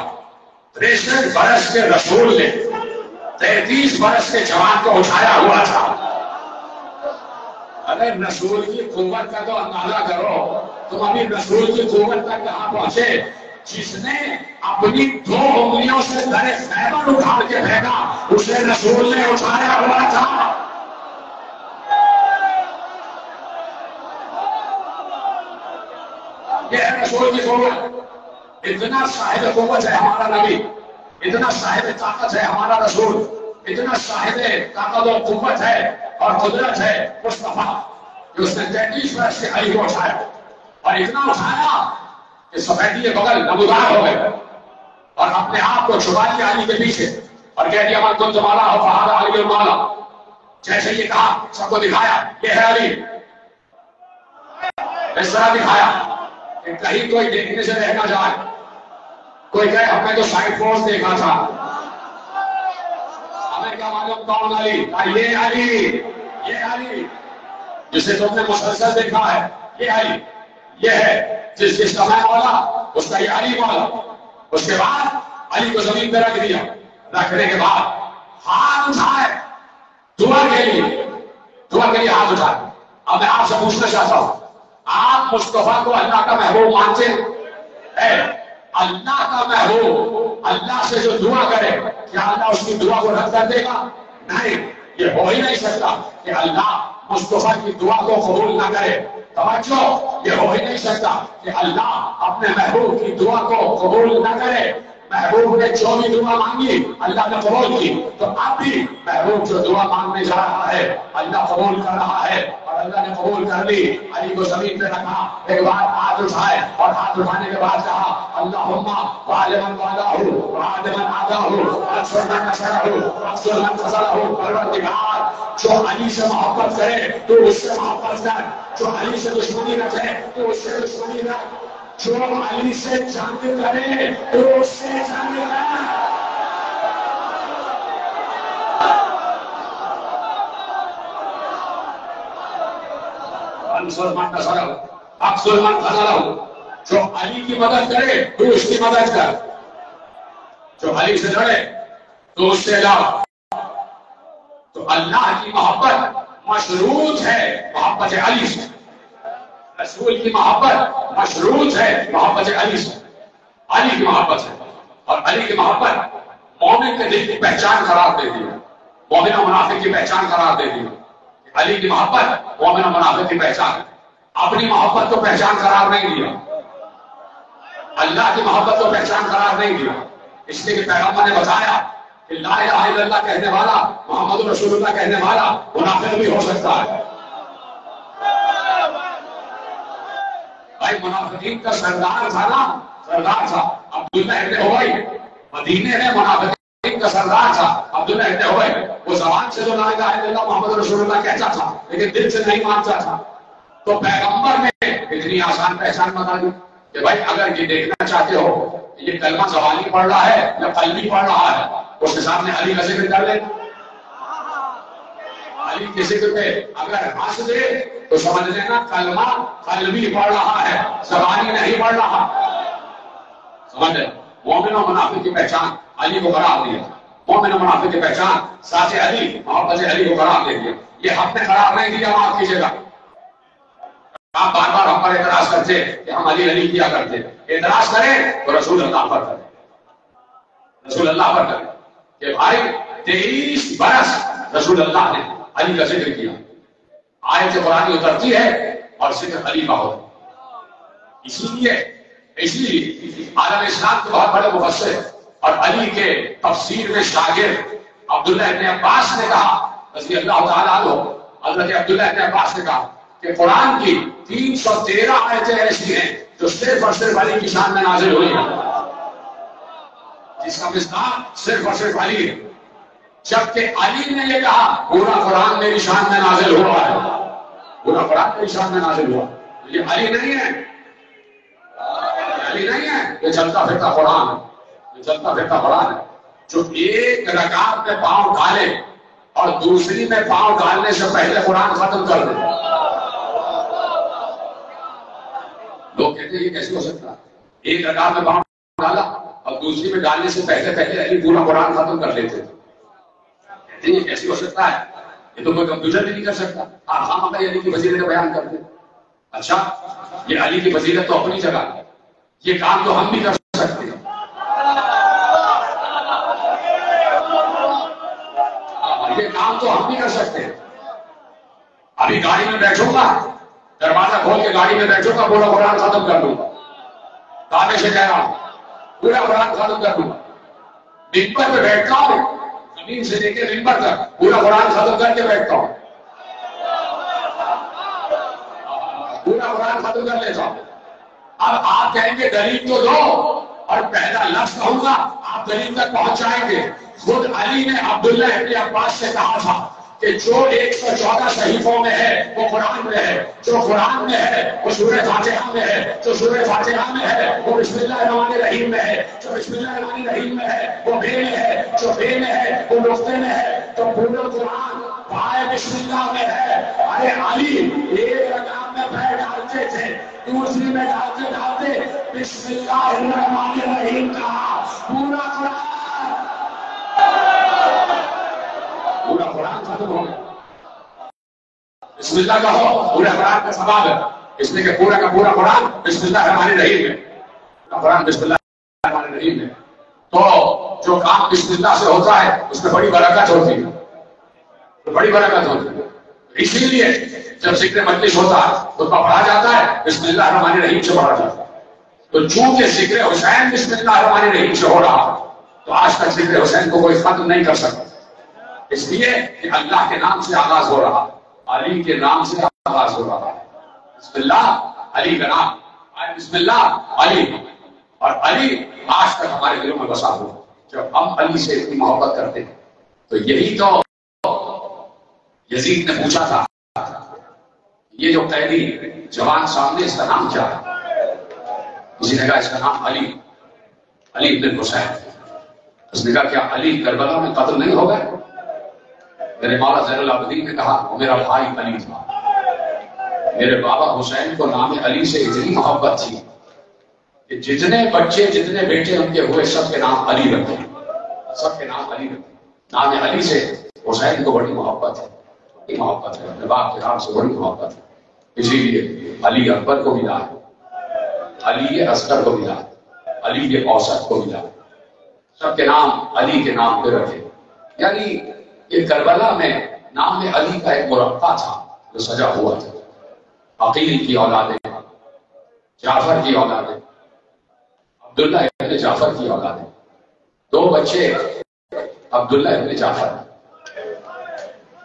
63 برس کے رسول نے 33 برس کے جوان کو اٹھایا ہوا تھا۔ اگر رسول کی قوت کا تو اندازہ کرو، تم ابھی رسول کی قوت تک کہاں پہنچے؟ جس نے اپنی 2 انگلیوں سے درے خیبر اٹھا کے پھینکا اسے رسول نے اٹھایا ہوا تھا۔ یہ ہے رسول کی قوت۔ اتنا صاحب قوت ہے ہمارا نبی، اتنا صاحب طاقت ہے ہمارا رسول، اتنا صاحب طاقت و قوت ہے اور قدرت ہے مصطفیٰ کہ اس نے 33 برس کے علی کو اٹھایا اور اتنا اٹھایا کہ سفیدی بغل نمودار ہو گئے اور اپنے آپ کو چھپا لیا علی کے پیچھے اور کہہ دیا من کنت مولا فہذا علی مولا۔ جیسے یہ کہا سب کو دکھایا یہ ہے علی، اس طرح دکھایا کہ کہیں کوئی دیکھنے سے رہ نہ جائے، کوئی کہے ہم نے تو سائڈ فورس دیکھا تھا، ہمیں کیا معلوم کون علی؟ یہ علی، یہ علی، جسے تم نے مسلسل دیکھا ہے، یہ علی، یہ ہے جس کا میں مولا، اس کا یہ علی مولا۔ اس کے بعد علی کو زمین پہ رکھ دیا، رکھنے کے بعد ہاتھ اٹھائے دعا کے لیے ہاتھ اٹھائے۔ اب میں آپ سے پوچھنا چاہتا ہوں، آپ مصطفیٰ کو اللہ کا محبوب مانتے ہیں؟ اللہ کا محبوب اللہ سے جو دعا کرے، کیا اللہ اس کی دعا کو رد کر دے گا؟ نہیں، یہ ہو ہی نہیں سکتا کہ اللہ مصطفیٰ کی دعا کو قبول نہ کرے۔ توجہ، یہ ہو ہی نہیں سکتا کہ اللہ اپنے محبوب کی دعا کو قبول نہ کرے۔ محبوب نے جو بھی دعا مانگی اللہ نے قبول کی، تو اب بھی محبوب جو دعا مانگنے جا رہا ہے اللہ قبول کر رہا ہے، اور اللہ نے قبول کر لی۔ علی کو زمین پہ رکھا، ایک بار ہاتھ اٹھائے، اور ہاتھ اٹھانے کے بعد کہا اللہم وعلی من والاہ وعلی من عاداہ وانصر من نصرہ وانصر من خذلہ۔ پروردگار، جو علی سے محبت کرے تو اس سے محبت کر، جو علی سے دشمنی رکھے تو اس سے دشمنی رکھ، جو علی سے جنگ کرے تو اس سے جنگ کر۔ انصر من نصرہ اقصر من خذلہ، جو علی کی مدد کرے تو اس کی مدد کر، جو علی سے لڑے تو اس سے لڑ۔ تو اللہ کی محبت مشروط ہے محبت علی سے، رسول کی محبت مشروط ہے محبت علی سے، علی کی محبت ہے۔ اور علی کی محبت مومن کے دل کی پہچان قرار دے دی، مومن و منافق کی پہچان قرار دے دی۔ علی کی محبت مومن و منافق کی پہچان ہے۔ اپنی محبت کو پہچان قرار نہیں دیا، اللہ کی محبت کو پہچان قرار نہیں دیا، اس لیے کہ پیغمبر نے بتایا کہ لا الہ الا اللہ کہنے والا، محمد رسول اللہ کہنے والا منافق بھی ہو سکتا ہے۔ بھائی منافقین کا سردار تھا نا، سردار تھا عبداللہ ابن ابی، مدینے میں منافقین کا سردار تھا عبداللہ ابن ابی۔ وہ زبان سے تو لا الہ الا اللہ محمد رسول اللہ کہتا تھا، لیکن دل سے نہیں مانتا تھا۔ تو پیغمبر نے اتنی آسان پہچان بتا دی کہ بھائی اگر یہ دیکھنا چاہتے ہو یہ کلمہ زبانی پڑھ رہا ہے یا قلبی پڑھ رہا ہے، اس کے سامنے علی کا ذکر کر لیں۔ علی کے ذکر پہ اگر ہنس دے تو سمجھ لینا کلمہ قلبی پڑھ رہا ہے، زبانی نہیں پڑھ رہا۔ سمجھ لیں، مومن و منافق کی پہچان علی کو قرار دیا، مومن و منافق کی پہچان ساتھ علی محبت علی کو قرار دے دیا۔ یہ ہم نے قرار نہیں دیا، معاف کیجیے گا۔ آپ بار بار ہم پر اعتراض کرتے کہ ہم علی علی کیا کرتے، اعتراض کریں تو رسول اللہ پر کریں، رسول اللہ پر کریں کہ بھائی 23 برس رسول اللہ نے علی کا ذکر کیا، آیت قرآن اترتی ہے اور ذکر علی کا ہوتا ہے۔ اسی لیے عالم اسلام کے بہت بڑے مفسر اور علی کے تفسیر میں شاگرد عبداللہ ابن عباس نے کہا رضی اللہ تعالیٰ عنہ، حضرت عبداللہ ابن عباس نے کہا کہ قرآن کی 313 آیتیں ایسی ہیں جو صرف اور صرف علی کی شان میں نازل ہوئی ہیں، جس کا مصداق صرف اور صرف علی ہے۔ جبکہ علی نے یہ کہا پورا قرآن میری شان میں نازل ہوا ہے، پورا قرآن میری شان میں نازل ہوا۔ یہ علی نہیں ہے، علی نہیں ہے، یہ چلتا پھرتا قرآن ہے، یہ چلتا پھرتا قرآن ہے جو ایک رکعت میں پاؤں ڈالے اور دوسری میں پاؤں ڈالنے سے پہلے قرآن ختم کر دے۔ لوگ کہتے ہیں یہ کیسے ہو سکتا ہے؟ ایک رکعت میں پاؤں ڈالا اور دوسری میں ڈالنے سے پہلے علی پورا قرآن ختم کر لیتے تھے۔ کہتے ہیں یہ کیسے ہو سکتا ہے؟ یہ تو کوئی کمپیوٹر بھی نہیں کر سکتا۔ ہم علی کی فضیلت کا بیان کرتے ہیں۔ اچھا، یہ علی کی فضیلت تو اپنی جگہ ہے، یہ کام تو ہم بھی کر سکتے ہیں۔ یہ کام تو ہم بھی کر سکتے ہیں۔ ابھی گاڑی میں بیٹھوں گا، دروازہ کھول کے گاڑی میں بیٹھوں گا، پورا قرآن ختم کر دوں گا، دعوے سے کہہ رہا ہوں پورا قرآن ختم کر دوں گا۔ ممبر پہ بیٹھتا ہوں، زمین سے لے کے ممبر تک پورا قرآن ختم کر کے بیٹھتا ہوں، پورا قرآن ختم کر لیتا ہوں۔ اب آپ کہیں گے دلیل تو دو، اور پہلا لفظ کہوں گا آپ دلیل تک پہنچ جائیں گے۔ خود علی نے عبداللہ ابن عباس سے کہا تھا کہ جو 114 صحیفوں میں ہے وہ قرآن میں ہے، جو قرآن میں ہے وہ سورہ فاتحہ میں ہے، جو سورہ فاتحہ میں ہے وہ بسم اللہ الرحمن الرحیم میں ہے، جو بسم اللہ الرحمن الرحیم میں ہے وہ بے میں ہے، جو بے میں ہے وہ نقطے میں ہے۔ تو پورا قرآن پائے بسم اللہ میں ہے. ارے علی ایک رکعت میں پیر ڈالتے تھے, دوسری میں ڈالتے ڈالتے بسم اللہ الرحمن الرحیم کہا. پورا قرآن ختم ہو گیا. بسم اللہ کا ہو پورا قرآن کا ثواب ہے, اس لیے کہ پورا کا پورا قرآن بسم اللہ الرحمن الرحیم ہے. قرآن بسم اللہ الرحمن الرحیم ہے. تو جو کام بسم اللہ سے ہوتا ہے اس میں بڑی برکت ہوتی ہے, بڑی برکت ہوتی ہے. اسی لیے جب ذکر مجلس ہوتا ہے تو پڑھا جاتا ہے بسم اللہ الرحمن الرحیم سے پڑھا جاتا ہے. تو چونکہ ذکر حسین بسم اللہ الرحمن الرحیم سے ہو رہا تو آج تک ذکر حسین کو کوئی ختم نہیں کر سکتا, اس لیے کہ اللہ کے نام سے آغاز ہو رہا, علی کے نام سے آغاز ہو رہا. بسم اللہ علی کا نام, بسم اللہ علی, اور علی آج تک ہمارے دلوں میں بسا ہوا. جب ہم علی سے اتنی محبت کرتے ہیں تو یہی تو یزید نے پوچھا تھا, یہ جو قیدی جوان سامنے اس کا نام کیا ہے؟ کسی نے کہا اس کا نام علی, علی بن حسین. اس نے کہا کیا علی کربلا میں قتل نہیں ہو گئے؟ میرے مولا زین العابدین نے کہا وہ میرا بھائی علی تھا. میرے بابا حسین کو نام علی سے اتنی محبت تھی کہ جتنے بچے جتنے بیٹے ان کے ہوئے سب کے نام علی رکھے, سب کے نام علی رکھے. نام علی سے حسین کو بڑی محبت ہے, بڑی محبت ہے, اپنے باپ کے نام سے بڑی محبت ہے. اسی لیے علی اکبر کو ملا ہے, علی اصغر کو ملا ہے, علی اوسط کو ملا ہے, سب کے نام علی کے نام پہ رکھے. یعنی یہ کربلا میں نام علی کا ایک مرقع تھا جو سجا ہوا تھا. عقیل کی اولادیں, جعفر کی اولادیں, عبداللہ ابن جعفر کی اولادیں, دو بچے عبداللہ ابن جعفر,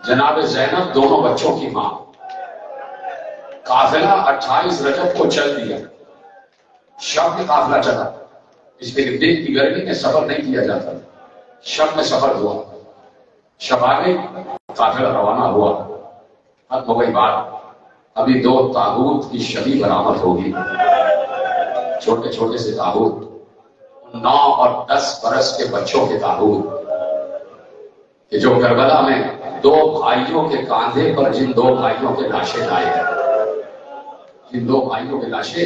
جناب زینب دونوں بچوں کی ماں. قافلہ 28 رجب کو چل دیا, شب میں قافلہ چلا, اس لیے دن کی گرمی میں سفر نہیں کیا جاتا, شب میں سفر ہوا. شب آگے قافلہ روانہ ہوا, ختم ہو گئی بات. ابھی 2 تابوت کی شبی برآمد ہوگی, چھوٹے چھوٹے سے تابوت, 9 اور 10 برس کے بچوں کے تابوت, کہ جو کربلا میں 2 بھائیوں کے کاندھے پر جن 2 بھائیوں کے لاشیں لائے ہیں, جن 2 بھائیوں کے لاشیں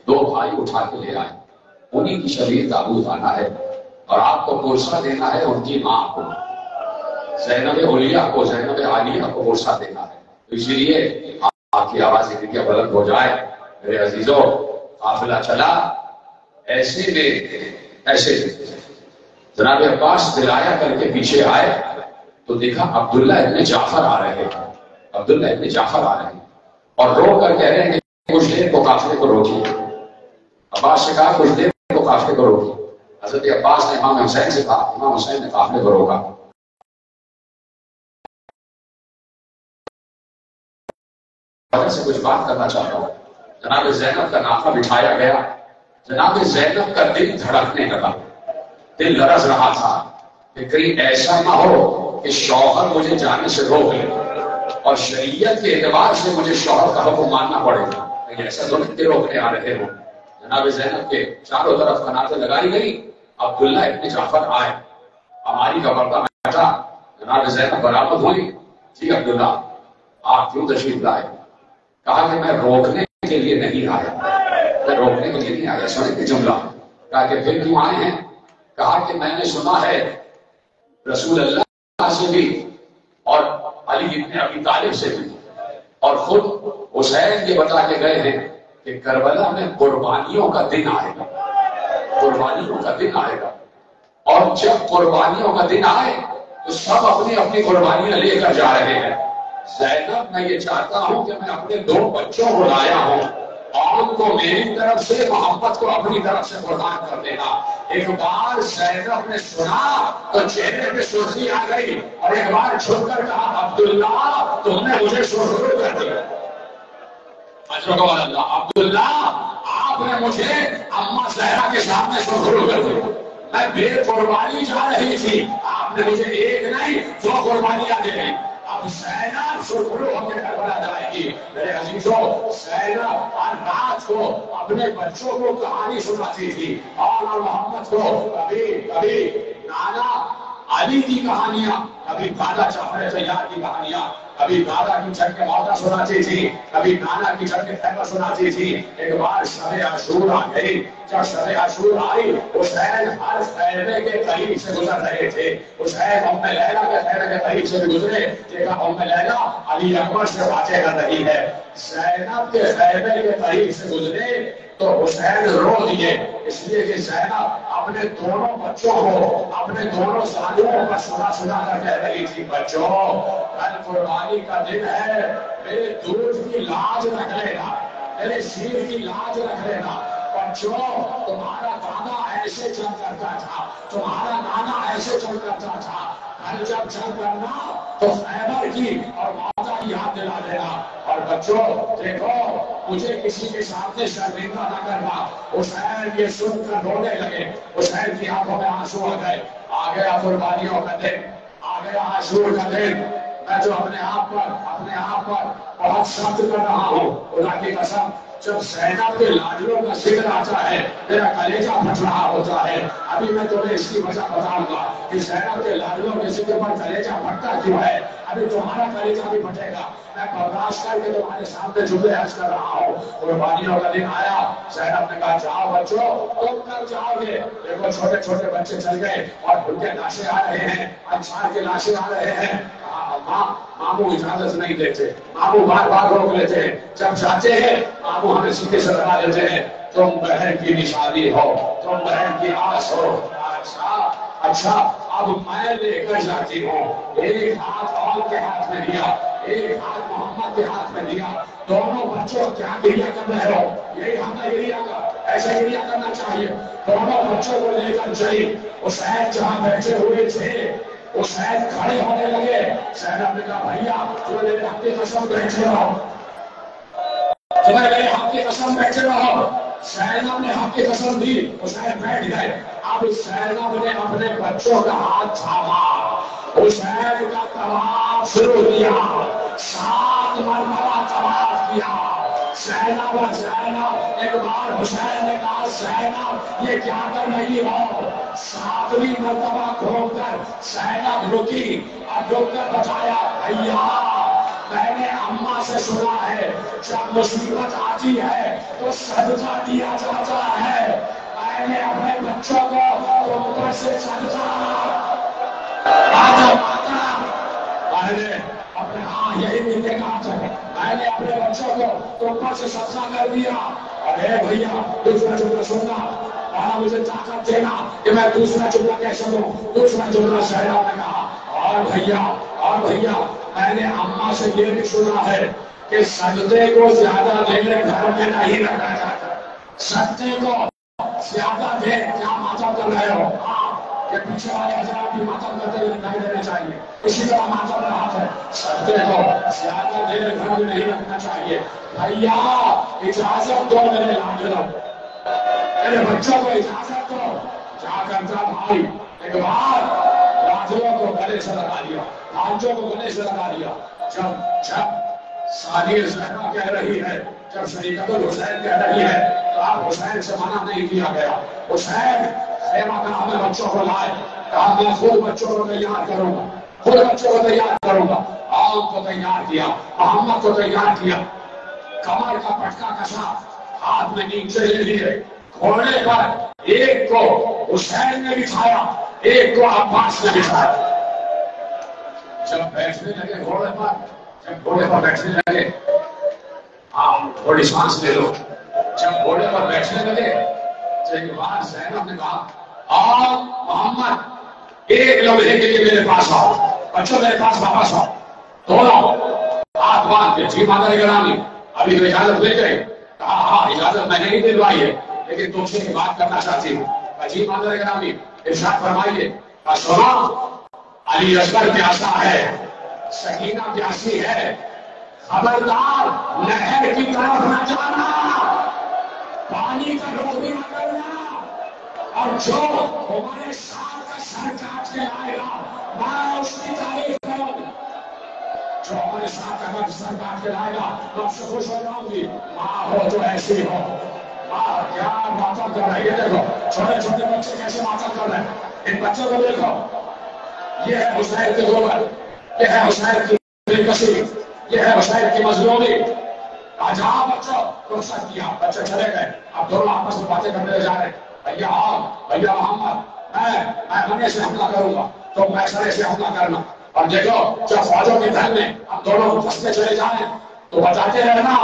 2 بھائی اٹھا کے لے آئے, انہیں کی شبیہ تابوت آنا ہے اور آپ کو پرسہ دینا ہے ان کی ماں کو, زینب اولیاء کو, زینب عالیہ کو پرسہ دینا ہے. تو اسی لیے آپ کی آواز اتنی بلند ہو جائے. میرے عزیزوں, قافلہ چلا, ایسے میں ایسے جناب عباس دلایا کر کے پیچھے آئے تو دیکھا عبداللہ ابن جعفر آ رہے ہیں, عبداللہ ابن جعفر آ رہے ہیں اور رو کر کہہ رہے ہیں کہ کچھ دیر کو قافلے کو روکیے. عباس سے کہا کچھ دیر کو قافلے کو روکیے. حضرت عباس نے امام حسین سے کہا, امام حسین نے قافلے کو روکا. سے کچھ بات کرنا چاہتا ہوں. جناب زینب کا ناقہ بٹھایا گیا. جناب زینب کا دل دھڑکنے لگا, دل لرز رہا تھا کہ کہیں ایسا نہ ہو کہ شوہر مجھے جانے سے روک لے اور شریعت کے اعتبار سے مجھے شوہر کا حکم ماننا پڑے گا. ایسا تو نہیں کہ روکنے آ رہے ہو. جناب زینب کے چاروں طرف قناتیں لگائی گئی. عبداللہ ابن جعفر آئے, ہماری کا پردہ ہٹا. جناب زینب برآمد ہوئی. جی عبداللہ آپ کیوں تشریف لائے؟ کہا کہ میں روکنے کے لیے نہیں آیا, میں روکنے کے لیے نہیں آیا. سنیں کہ جملہ کہا کہ پھر کیوں آئے ہیں؟ کہا کہ میں نے سنا ہے رسول اللہ سے بھی اور علی ابن ابی طالب سے بھی اور خود حسین یہ بتا کے گئے ہیں کہ کربلا میں قربانیوں کا دن آئے گا, قربانیوں کا دن آئے گا. اور جب قربانیوں کا دن آئے تو سب اپنی اپنی قربانیاں لے کر جا رہے ہیں. زینب میں یہ چاہتا ہوں کہ میں اپنے 2 بچوں کو لایا ہوں اور ان کو میری طرف سے محبت کو اپنی طرف سے قربان کر دینا. ایک بار زینب نے سنا تو چہرے پہ سرخی آ گئی اور ایک بار چھپ کر کہا عبداللہ تم نے مجھے سرخرو کر دیا. عبداللہ آپ نے مجھے اما زہرا کے سامنے سرخرو کر دیا. میں بے قربانی جا رہی تھی, آپ نے مجھے ایک نہیں 2 قربانیاں دے دی. اب زینب سرخرو ہو کے کربلا جائے گی. میرے عزیزوں, زینب ہر رات کو اپنے بچوں کو کہانی سناتی تھی اور محمد کو کبھی کبھی نانا علی کی کہانیاں، کبھی دادا جعفر طیار کی کہانیاں، کبھی دادا کی چڑھ کے موتا سناتی تھی، کبھی نانا کی چڑھ کے خیبر سناتی تھی۔ ایک بار شب عاشور آ گئی، جب شب عاشور آئی حسین ہر خیمے کے قریب سے گزر رہے تھے۔ حسین ام لیلا کے خیمے کے قریب سے گزرے، دیکھا ام لیلا علی اکبر سے باتیں کر رہی ہے۔ زینب کے خیمے کے قریب سے گزرے تو حسین رو دیے، اس لیے کہ زینب اپنے دونوں بچوں کو، اپنے دونوں سالوں پر سنا سنا کر کہہ رہی تھی، بچوں کل قربانی کا دن ہے، میرے دودھ کی لاج رکھ لینا، میرے شیر کی لاج رکھ لینا۔ بچوں تمہارا دادا ایسے چل کرتا تھا، تمہارا نانا ایسے چل کرتا تھا، کل جب چل کرنا تو خیبر کی اور موتا کی یاد دلا دینا۔ اور بچوں دیکھو مجھے کسی کے سامنے شرمندہ نہ کرنا۔ حسین یہ سن کر رونے لگے، حسین کی آنکھوں میں آنسو آ گئے۔ آ گیا قربانیوں کا دن، آ گیا عاشور کا دن۔ میں جو اپنے آپ پر بہت سخت کر رہا ہوں، خدا کی قسم جب زینب کے لاڈلوں کا ذکر آتا ہے میرا کلیجہ پھٹ رہا ہوتا ہے۔ ابھی میں تمہیں اس کی وجہ بتاؤں گا کہ زینب کے لاڈلوں کے ذکر پر کلیجہ پھٹتا کیوں ہے۔ ابھی تمہارا کلیجہ بھی پھٹے گا۔ میں برداشت کر کے تمہارے سامنے جملے عرض کر رہا ہوں۔ قربانیوں کا دن آیا، زینب نے کہا جاؤ بچوں تم کل جاؤ گے۔ دیکھو چھوٹے چھوٹے بچے چل گئے اور ان کے لاشیں آ رہے ہیں، انصار کے لاشیں آ رہے ہیں۔ ماموں اجازت نہیں دیتے، ماموں بار بار روک لیتے ہیں، جب جاتے ہیں ماموں ہمیں سیدھے سے لگا دیتے ہیں، تم بہن کی نشانی ہو، تم بہن کی آس ہو۔ اچھا اب میں لے کر جاتی ہوں۔ ایک ہاتھ اور کے ہاتھ میں دیا، ایک ہاتھ محمد کے ہاتھ میں دیا۔ دونوں بچوں کیا گریا کر رہے ہو؟ یہی ہمیں گریا کا ایسے گریا کرنا چاہیے۔ دونوں بچوں کو لے کر چلی۔ حسین جہاں بیٹھے ہوئے تھے حسین کھڑے ہونے لگے۔ زینب نے کہا بھیا تمہیں میرے حق کی قسم بیٹھے رہو، تمہیں میرے حق کی قسم بیٹھے رہو۔ زینب نے حق کی قسم دی، حسین بیٹھ گئے۔ اب زینب نے اپنے بچوں کا ہاتھ تھاما، حسین کا طواف شروع کیا، 7 مرتبہ طواف کیا۔ زینب ایک بار حسین نے کہا زینب یہ کیا کر رہی ہو؟ 7ویں مرتبہ گھوم کر زینب رکی اور رک کر بتایا بھیا میں نے اماں سے سنا ہے جب مصیبت آتی ہے تو صدقہ دیا جاتا ہے، میں نے اپنے بچوں کو اوپر سے صدقہ یہی ملنے کا حق ہے، میں نے اپنے بچوں کو اوپر سے صدقہ کر دیا۔ ارے بھیا دوسرا جملہ سننا، مجھے طاقت دینا کہ میں دوسرا جملہ کہہ سکوں۔ دوسرا جملہ زینب نے کہا اور بھیا میں نے اماں سے یہ بھی سنا ہے کہ سجدے کو زیادہ دیر گھر میں نہیں رکھا جاتا، سجدے کو زیادہ دیر کیا ماتم کر رہے ہو؟ کہ پیچھے والے حضرات بھی ماتم کرتے ہوئے دکھائی دینے چاہیے، اسی طرح ماتم رہا ہے، سجدے کو زیادہ دیر گھر میں نہیں رکھنا چاہیے۔ بھیا اجازت دو میرے لاڈلوں، میرے بچوں کو اجازت دو۔ کیا کرتا بھائی ایک بار لاڈلوں کو گلے سے لگا لیا، بھانجوں کو گلے سے لگا لیا۔ جب ثانیہ زہرا کہہ رہی ہے، جب شریکت الحسین کہہ رہی ہے تو آپ حسین سے منع نہیں کیا گیا۔ حسین خیمہ بنا میں بچوں کو لائے، کہا میں خود بچوں کو تیار کروں گا، خود بچوں کو تیار کروں گا۔ عام کو تیار کیا، محمد کو تیار کیا، کمر کا پٹکا کسا، ہاتھ میں نیچے لے لیے، گھوڑے پر ایک کو حسین نے بٹھایا، ایک کو عباس نے بٹھایا۔ جب بیٹھنے لگے گھوڑے پر بیٹھنے لگے، آپ تھوڑی سانس لے لو۔ جب گھوڑے پر بیٹھنے لگے تو ایک بار زینب نے کہا آپ محمد ایک لمحے کے لیے میرے پاس آؤ، بچوں میرے پاس واپس آؤ، دونوں ہاتھ باندھ کے جی مادر گرامی ابھی تو اجازت لے گئے؟ کہا ہاں اجازت میں نے نہیں دلوائی ہے لیکن تم سے بات کرنا چاہتی ہوں۔ جی مادر گرامی ارشاد فرمائیے۔ سنا علی اصغر پیاسا ہے، سکینہ پیاسی ہے، خبردار نہر کی طرف نہ جانا، پانی کا رخ بھی نہ کرنا، اور جو ہمارے ساتھ کا سر کاٹ کے آئے گا میں اس کی تعریف کروں گا، جو ہمارے ساتھ اگر سر کاٹ کے لائے گا میں اس سے خوش ہو جاؤں گی۔ ماں ہو تو ایسی ہو، ماں کیا ماتم کر رہی ہے، دیکھو چھوٹے چھوٹے بچے کیسے ماتم کر رہے ہیں، ان بچوں کو دیکھو یہ ہے حسین کے گوبر، یہ ہے حسین کی دلکشی، یہ ہے حسین کی مظلومی. جہاں بچوں رخصت کیا، بچے چلے گئے. اب دونوں آپس میں باتیں کرنے جا رہے. بھیا بھیا محمد، میں بنے سے حملہ کروں گا، تو میں سرے سے حملہ کرنا. اور دیکھو جب فوجوں کے دل میں اب دونوں پھنستے چلے جائیں تو بتاتے رہنا،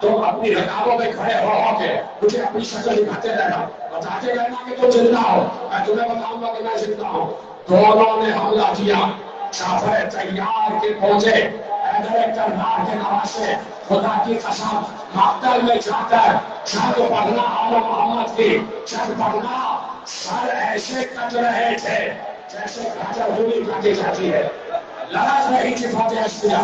تم اپنی رکابوں میں کھڑے ہو کے مجھے اپنی شکل دکھاتے رہنا، بتاتے رہنا کہ تم زندہ ہو، میں تمہیں بتاؤں گا کہ میں زندہ ہوں. دونوں نے حملہ کیا. جعفر طیار کے پہنچے، حیدر کرار کے نواسے. خدا کی قسم مقتل میں جا کر جنگ پڑھنا آل محمد کی جنگ پڑھنا، سر ایسے کٹ رہے تھے جیسے گاجر ہولی کاٹی جاتی ہے. لڑک رہی تھی فاتح اشتیا،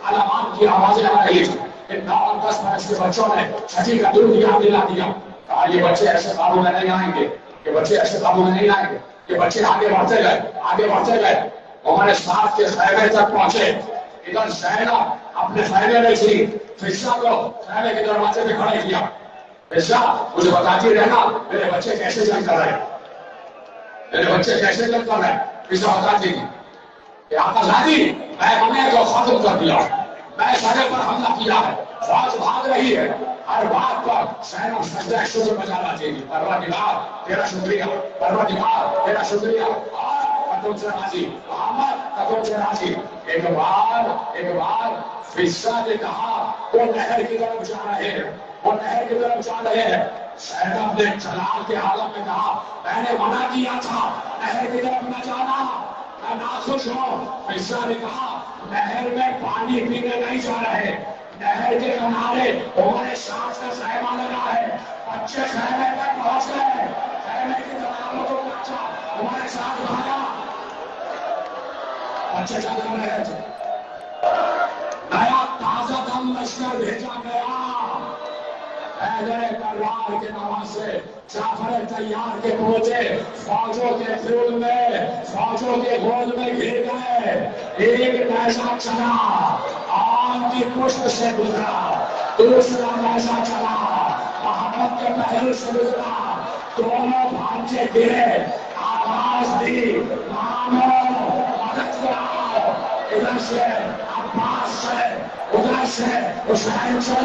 علامات کی آوازیں آ رہی تھی. ان 9 اور 10 برس کے بچوں نے چھٹی کا درود یاد دلا دیا. کہا یہ بچے ایسے قابو میں نہیں آئیں گے، یہ بچے ایسے قابو میں نہیں آئیں گے. یہ بچے آگے بڑھتے گئے، آگے بڑھتے گئے. ہمارے ساتھ کے خیمے تک پہنچے. ادھر زینب اپنے خیمے میں تھی، فضا کو خیمے کے دروازے پہ کھڑے کیا. فضا مجھے بتاتی رہنا میرے بچے کیسے جنگ کر رہے ہیں، میرے بچے کیسے جنگ کر رہے ہیں. فضا بتاتی تھی کہ آقا زادی میں نے تو ختم کر دیا، میں سرے پر حملہ کیا ہے، فوج بھاگ رہی ہے. ہر بات پر زینب سجدہ شکر بجا لاتی تھی. پروردگار تیرا شکریہ، پروردگار تیرا شکریہ، قدم سے راضی محمد، قدم سے راضی. ایک بار فضا نے کہا وہ نہر کی طرف جا رہے ہیں، وہ نہر کی طرف جا رہے ہیں. زینب نے جلال کے عالم میں کہا میں نے منع کیا تھا نہر کی طرف نہ جانا، میں ناخوش ہوں. فضا نے کہا نہر میں پانی پینے نہیں جا رہے، نہر کے کنارے ہمارے ساتھ کا خیمہ لگا ہے. بچے خیمے تک پہنچ گئے، خیمے کی دیواروں کو پہنچا، ہمارے ساتھ بھاگا. بچے چل رہے تھے. نیا تازہ دم لشکر بھیجا گیا. حیدر کرار کے نواسے جعفر طیار کے پہنچے، فوجوں کے خون میں، فوجوں کے گود میں گر گئے. ایک نیزہ چلا آم کی پشت سے گزرا، دوسرا نیزہ چلا محمد کے پہلو سے گزرا. دونوں بھانجے گرے، آواز دی مانو مدد کراؤ. ادھر سے عباس سے، ادھر سے حسین سے.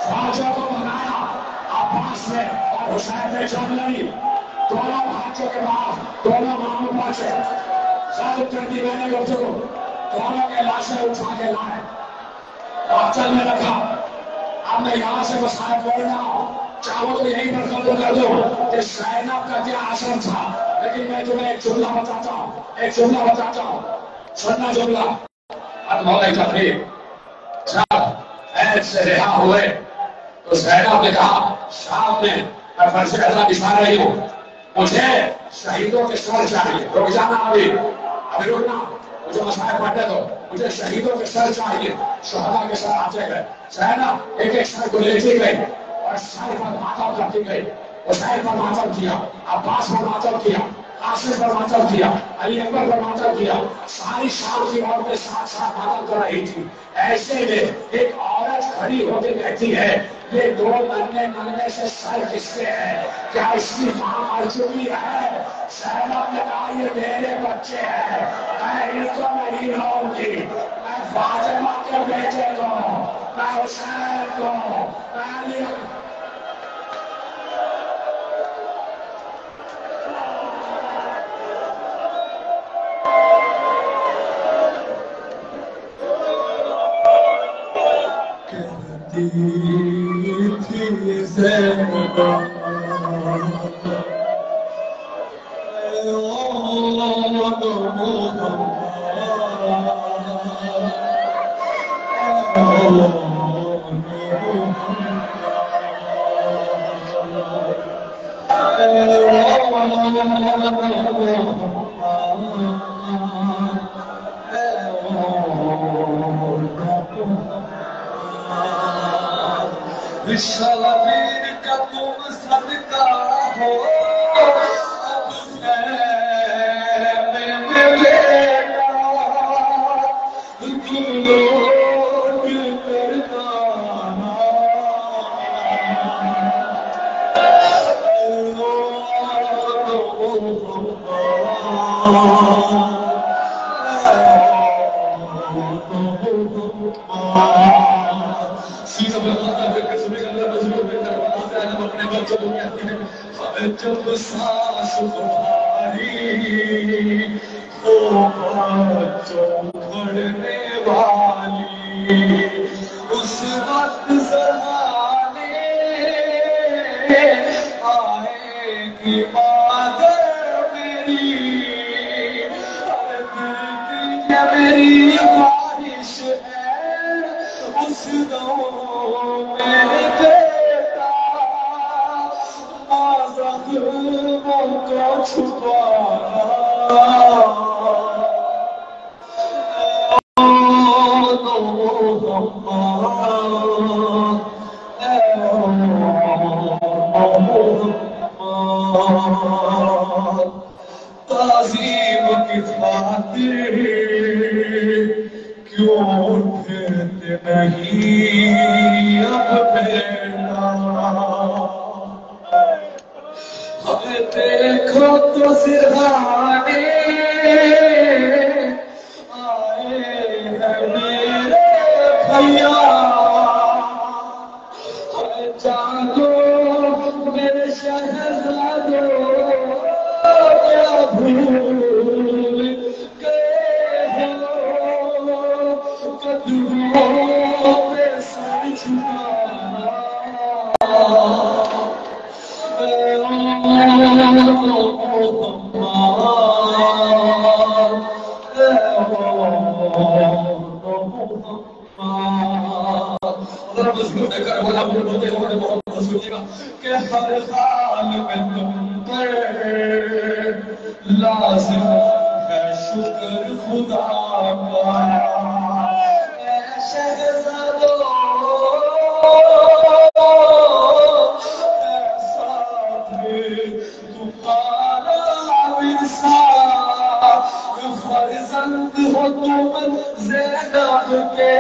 فوجوں کو بنایا عباس نے اور حسین نے جنگ لڑی. دونوں بھانجوں کے بعد دونوں ماموں پہنچے. ثابت کر دی میں نے گفتگو. دونوں کے لاشیں اٹھا کے لائے، آنچل میں رکھا. اب میں یہاں سے مسائل بول رہا ہوں، چاہو تو یہیں پر ختم کر دو کہ زینب کا کیا اثر تھا، لیکن میں تمہیں ایک جملہ بتاتا ہوں، ایک جملہ بتاتا ہوں. سننا جملہ. اب مولا تقریر جب عید سے رہا ہوئے تو زینب نے کہا شام میں میں فرض اللہ بچھا رہی ہوں، مجھے شہیدوں کے سر چاہیے. رک جانا، ابھی رکنا، مجھے مسائل پڑھنے دو. مجھے شہیدوں کے سر چاہیے. شہداء کے سر آتے گئے. زینب ایک ایک سر کو لیتی گئی اور سر پر ماتم کرتی گئی. حسین پر ماتم کیا، عباس پر ماتم کیا، قاسم پر ماتم کیا، علی اکبر پر ماتم کیا. ساری شام کی عورتیں ساتھ ساتھ ماتم کر رہی تھی. ایسے میں ایک عورت کھڑی ہو کے کہتی ہے یہ دو مرنے سے سر کس کے ہیں؟ کیا اس کی ماں مر چکی ہے؟ زینب نے کہا یہ میرے بچے ہیں، میں ان کو نہیں لاؤں گی. میں فاطمہ کے بیٹے کو، میں حسین کو، میں علی
تھی زینب شبیر کا تم صدقہ ہو اب میں بیٹا تم لوگ پردانا جب سانس تمہاری ہو بچوں پڑھنے والی اس وقت زمانے آئے گی مادر میری میری خواہش ہے اس دور میں بیٹا زخموں کو چھپانا تعظیم کی خاطر کیوں اٹھتے نہیں اب بیٹا دیکھو تو سرحانے آئے ہیں میرے بھیا جاگو میرے شہزادو کیا بھول گئے ہو قدموں پہ سر جھکانا کہ ہر حال میں تم پر لازم ہے شکر خدا کا اے شہزادو فرزند ہو تم زینب کے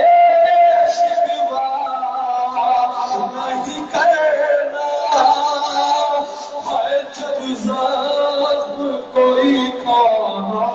شکوا نہیں کرنا ہے جب زخم کوئی کھانا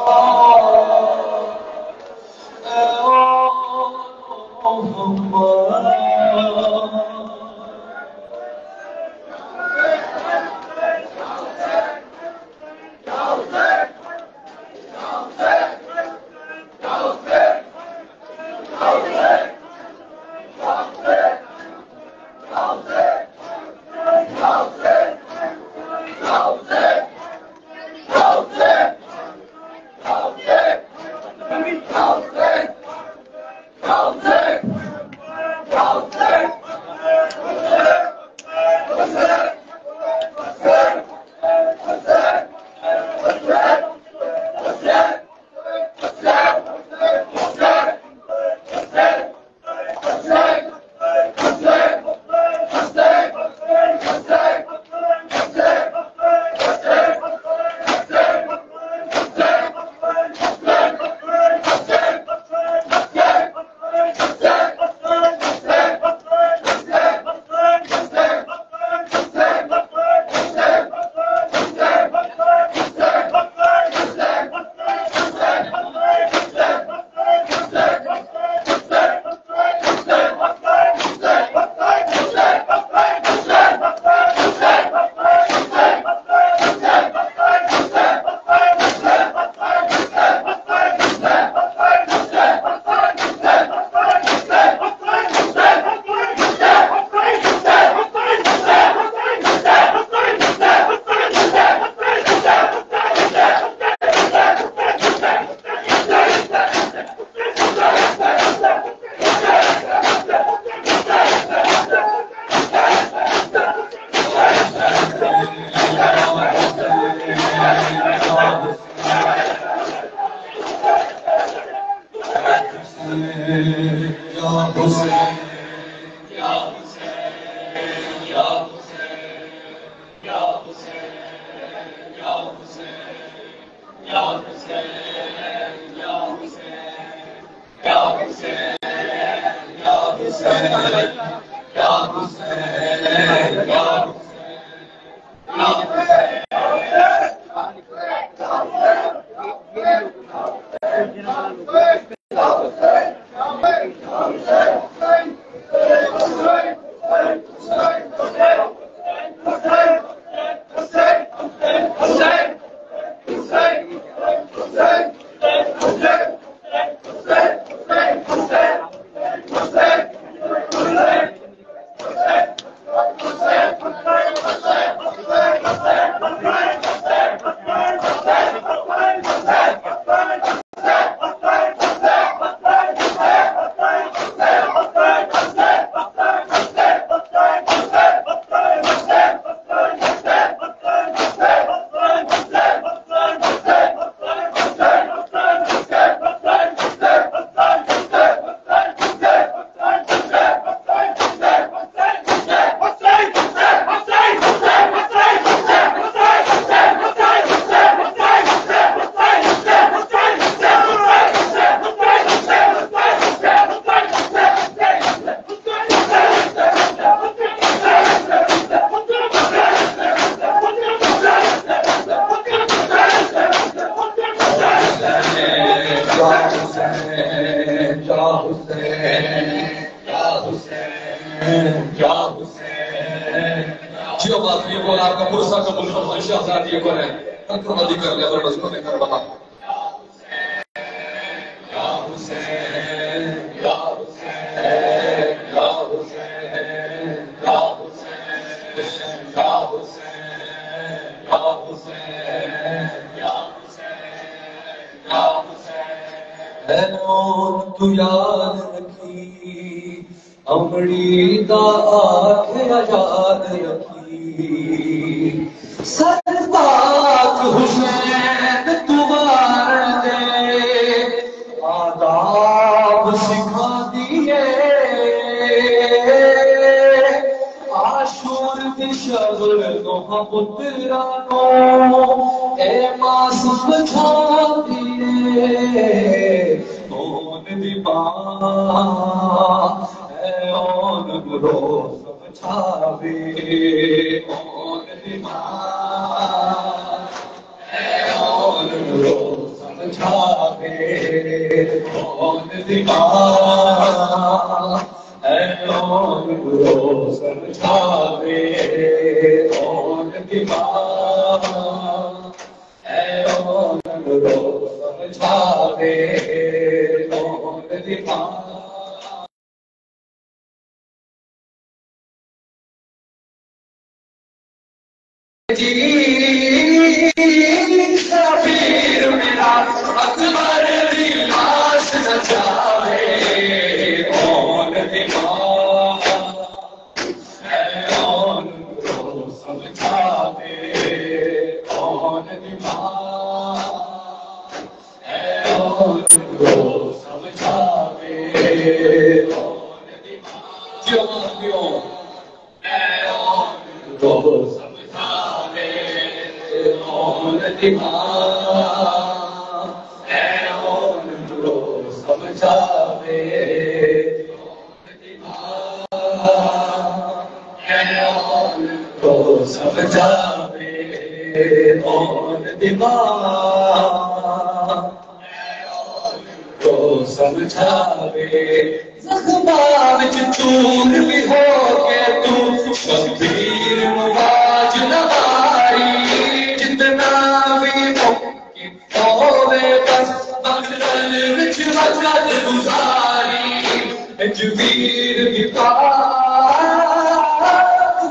ساتھی کو ہے راضی کر لیا اور رسول نے کربلا
تو یاد رکھی امڑی دا آکھیا یاد رکھی سرپاک حسین دوبار دے آداب سکھا دیے عاشور دی شغل نوحہ پترانو اے معصوم چھا دیے اون دی ماں اے اون روز بچاوے اون دی ماں اے اون روز بچاوے اون دی ماں اے اون روز بچاوے اون دی ماں اے اون روز بچاوے اون دی ماں شبیر میرا اکبر دی لاش نچاوے اون دی ماں اے اون روز بچاوے اون دی ماں اے اون روز بچاوے اون دی ماں جوانیوں اے اون روز اون دی ماں اے اون روز بچاوے اون دی ماں اے اون روز بچاوے اون دی ماں اے اون روز بچاوے زخماں وچ چور بھی ہو کے تو شبیر مواج نہ ماری جتنا بھی ممکن ہوے بس بغل وچ وقت گزاری جبیر کی پاک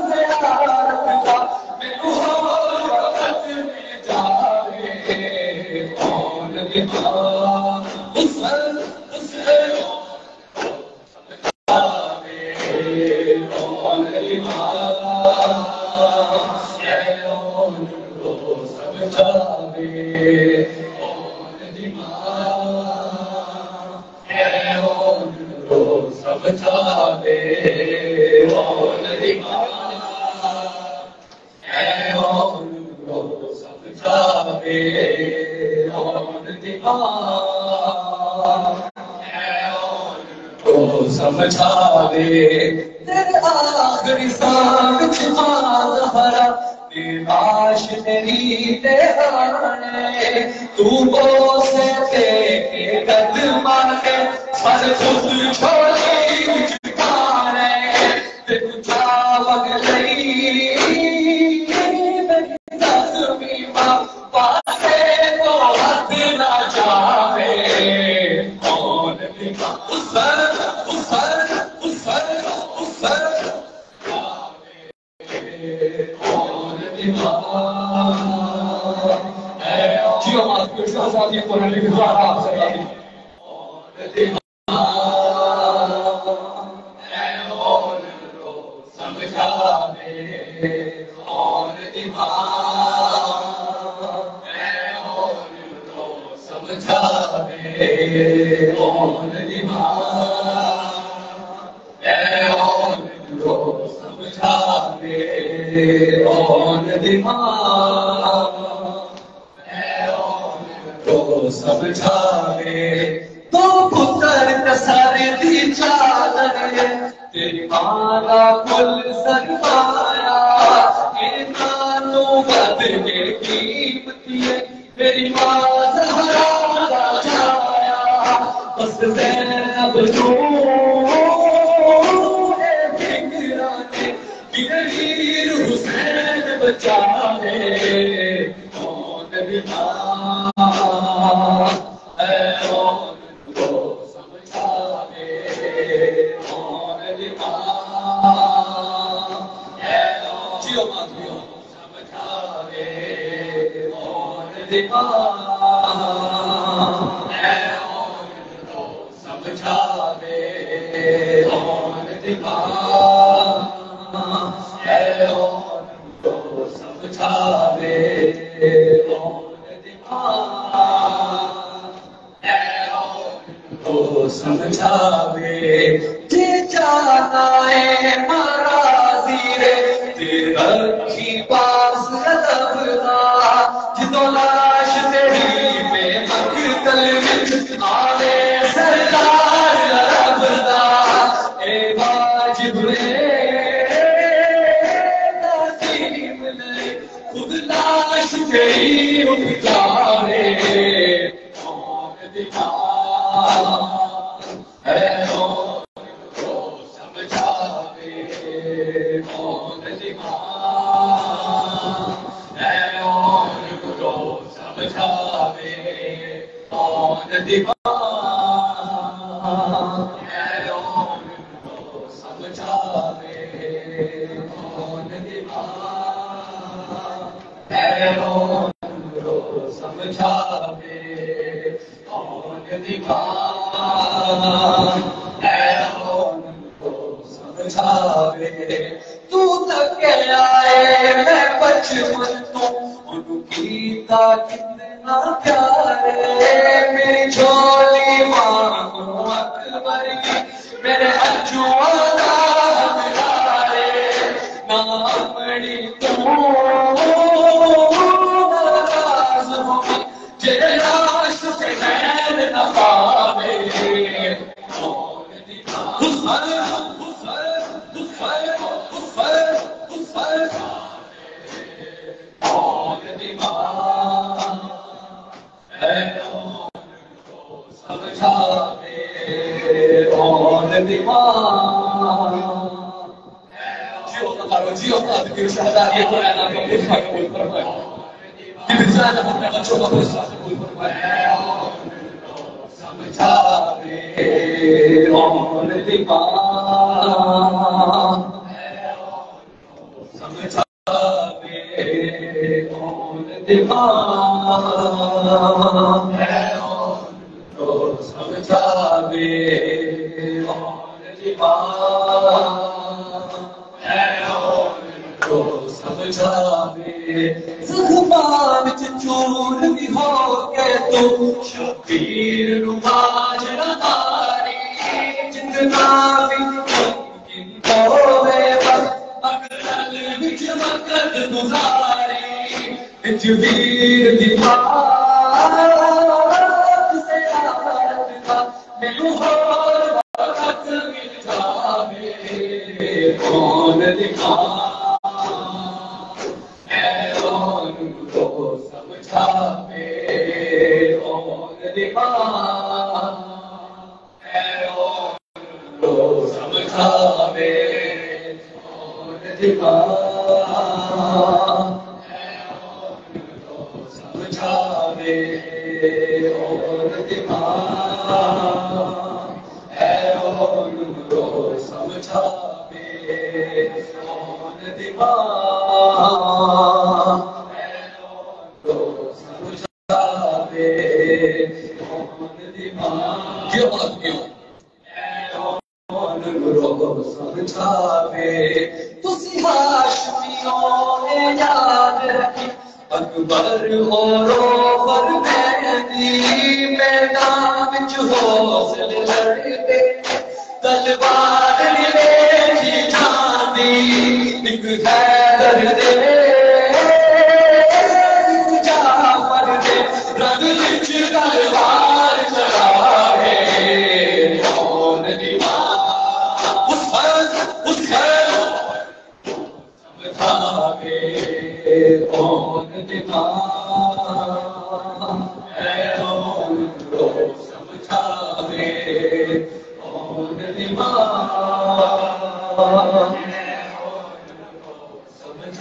زیارت کا مینوں ہور وقت مل جاوے اون دی ماں حسن حسین اون دی ماں اے اون روز بچاوے اون دی ماں اے اون روز بچاوے اون دی ماں اے اون روز بچاوے اون دی ماں اے اون روز بچاوے تیرے آخری سانگ چھپا زہرا لاش تیری تیرانے تو بوسے کے قد مانے سر خود چھوڑی چھپانے تے تجھا وگ لئی میری زخمی ماں پاسے تو حد نہ جاوے اون دی ماں حسن حسن حسن حسن جیو مات کو شہزادی کو نے لکھا آپ سے اون دی ماں اے اون روز بچاوے اون دی ماں اے اون روز بچاوے اون دی ماں اے اون روز بچاوے اون دی ماں روز بچاوے تو پتر کسر دی چادر تیری ماں دا کل سرمایا انسانوں بد کے قیمتی ہے میری ماں زہرا دا جایا بس زینب فکرانے گریر حسین بچاوے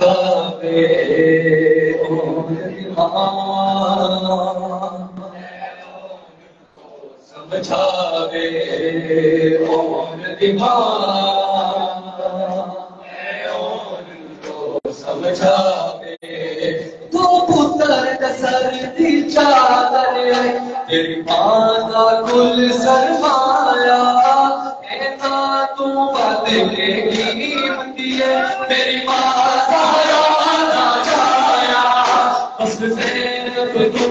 Love
سمجھاوے اون دیوان سمجھاوے تو پتر کسر دی چادر تیری ماں کا کل سرمایا اینا تو بدلے گی ہوتی ہے میری ماں سارا نہ جایا بس زینب تو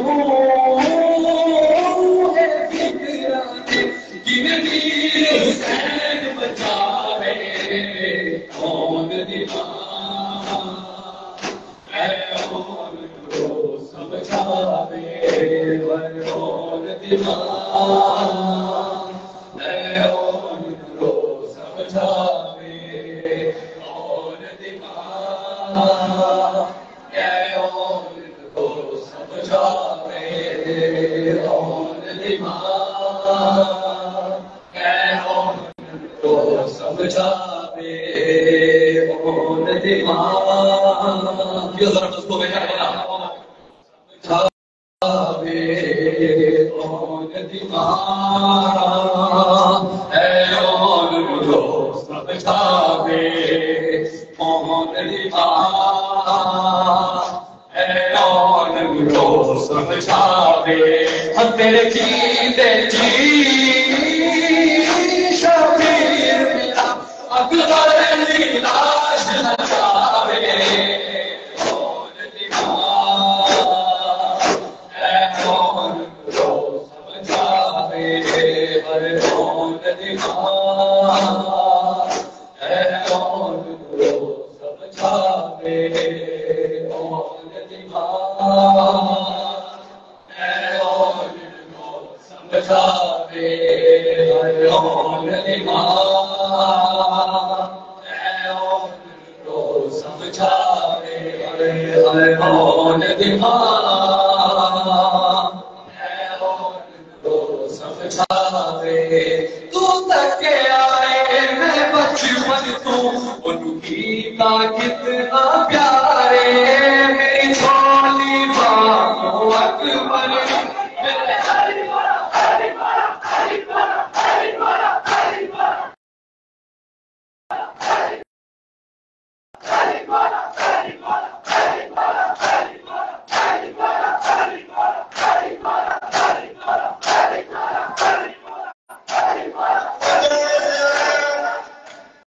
ہے فکرانے گنی حسین بچاوے کون دیوان اے اون کو سمجھاوے ورون دیوان اے اون کو سمجھاوے اون دیوان اے اون کو سمجھاوے اون دیوان اے اون کو سمجھاوے اون دیوان یہ ذرا اس کو بیٹھا بنا سمجھاوے اون دیوان اے اون کو سمجھاوے اون دیوان اے اون کو سمجھاوے ہم تیرے جیتے جی شبیر میرا اکبر علی لاش نچاوے اون دیوان اے اون کو سمجھاوے اون دیوان اے اون کو سمجھاوے اون دیوان اے اون کو سمجھاوے اون دیوان اے اون کو سمجھاوے اون دیوان اے اون کو سمجھاوے تو تک کے آئے میں بچپن تو ان کی کا کتنا پیار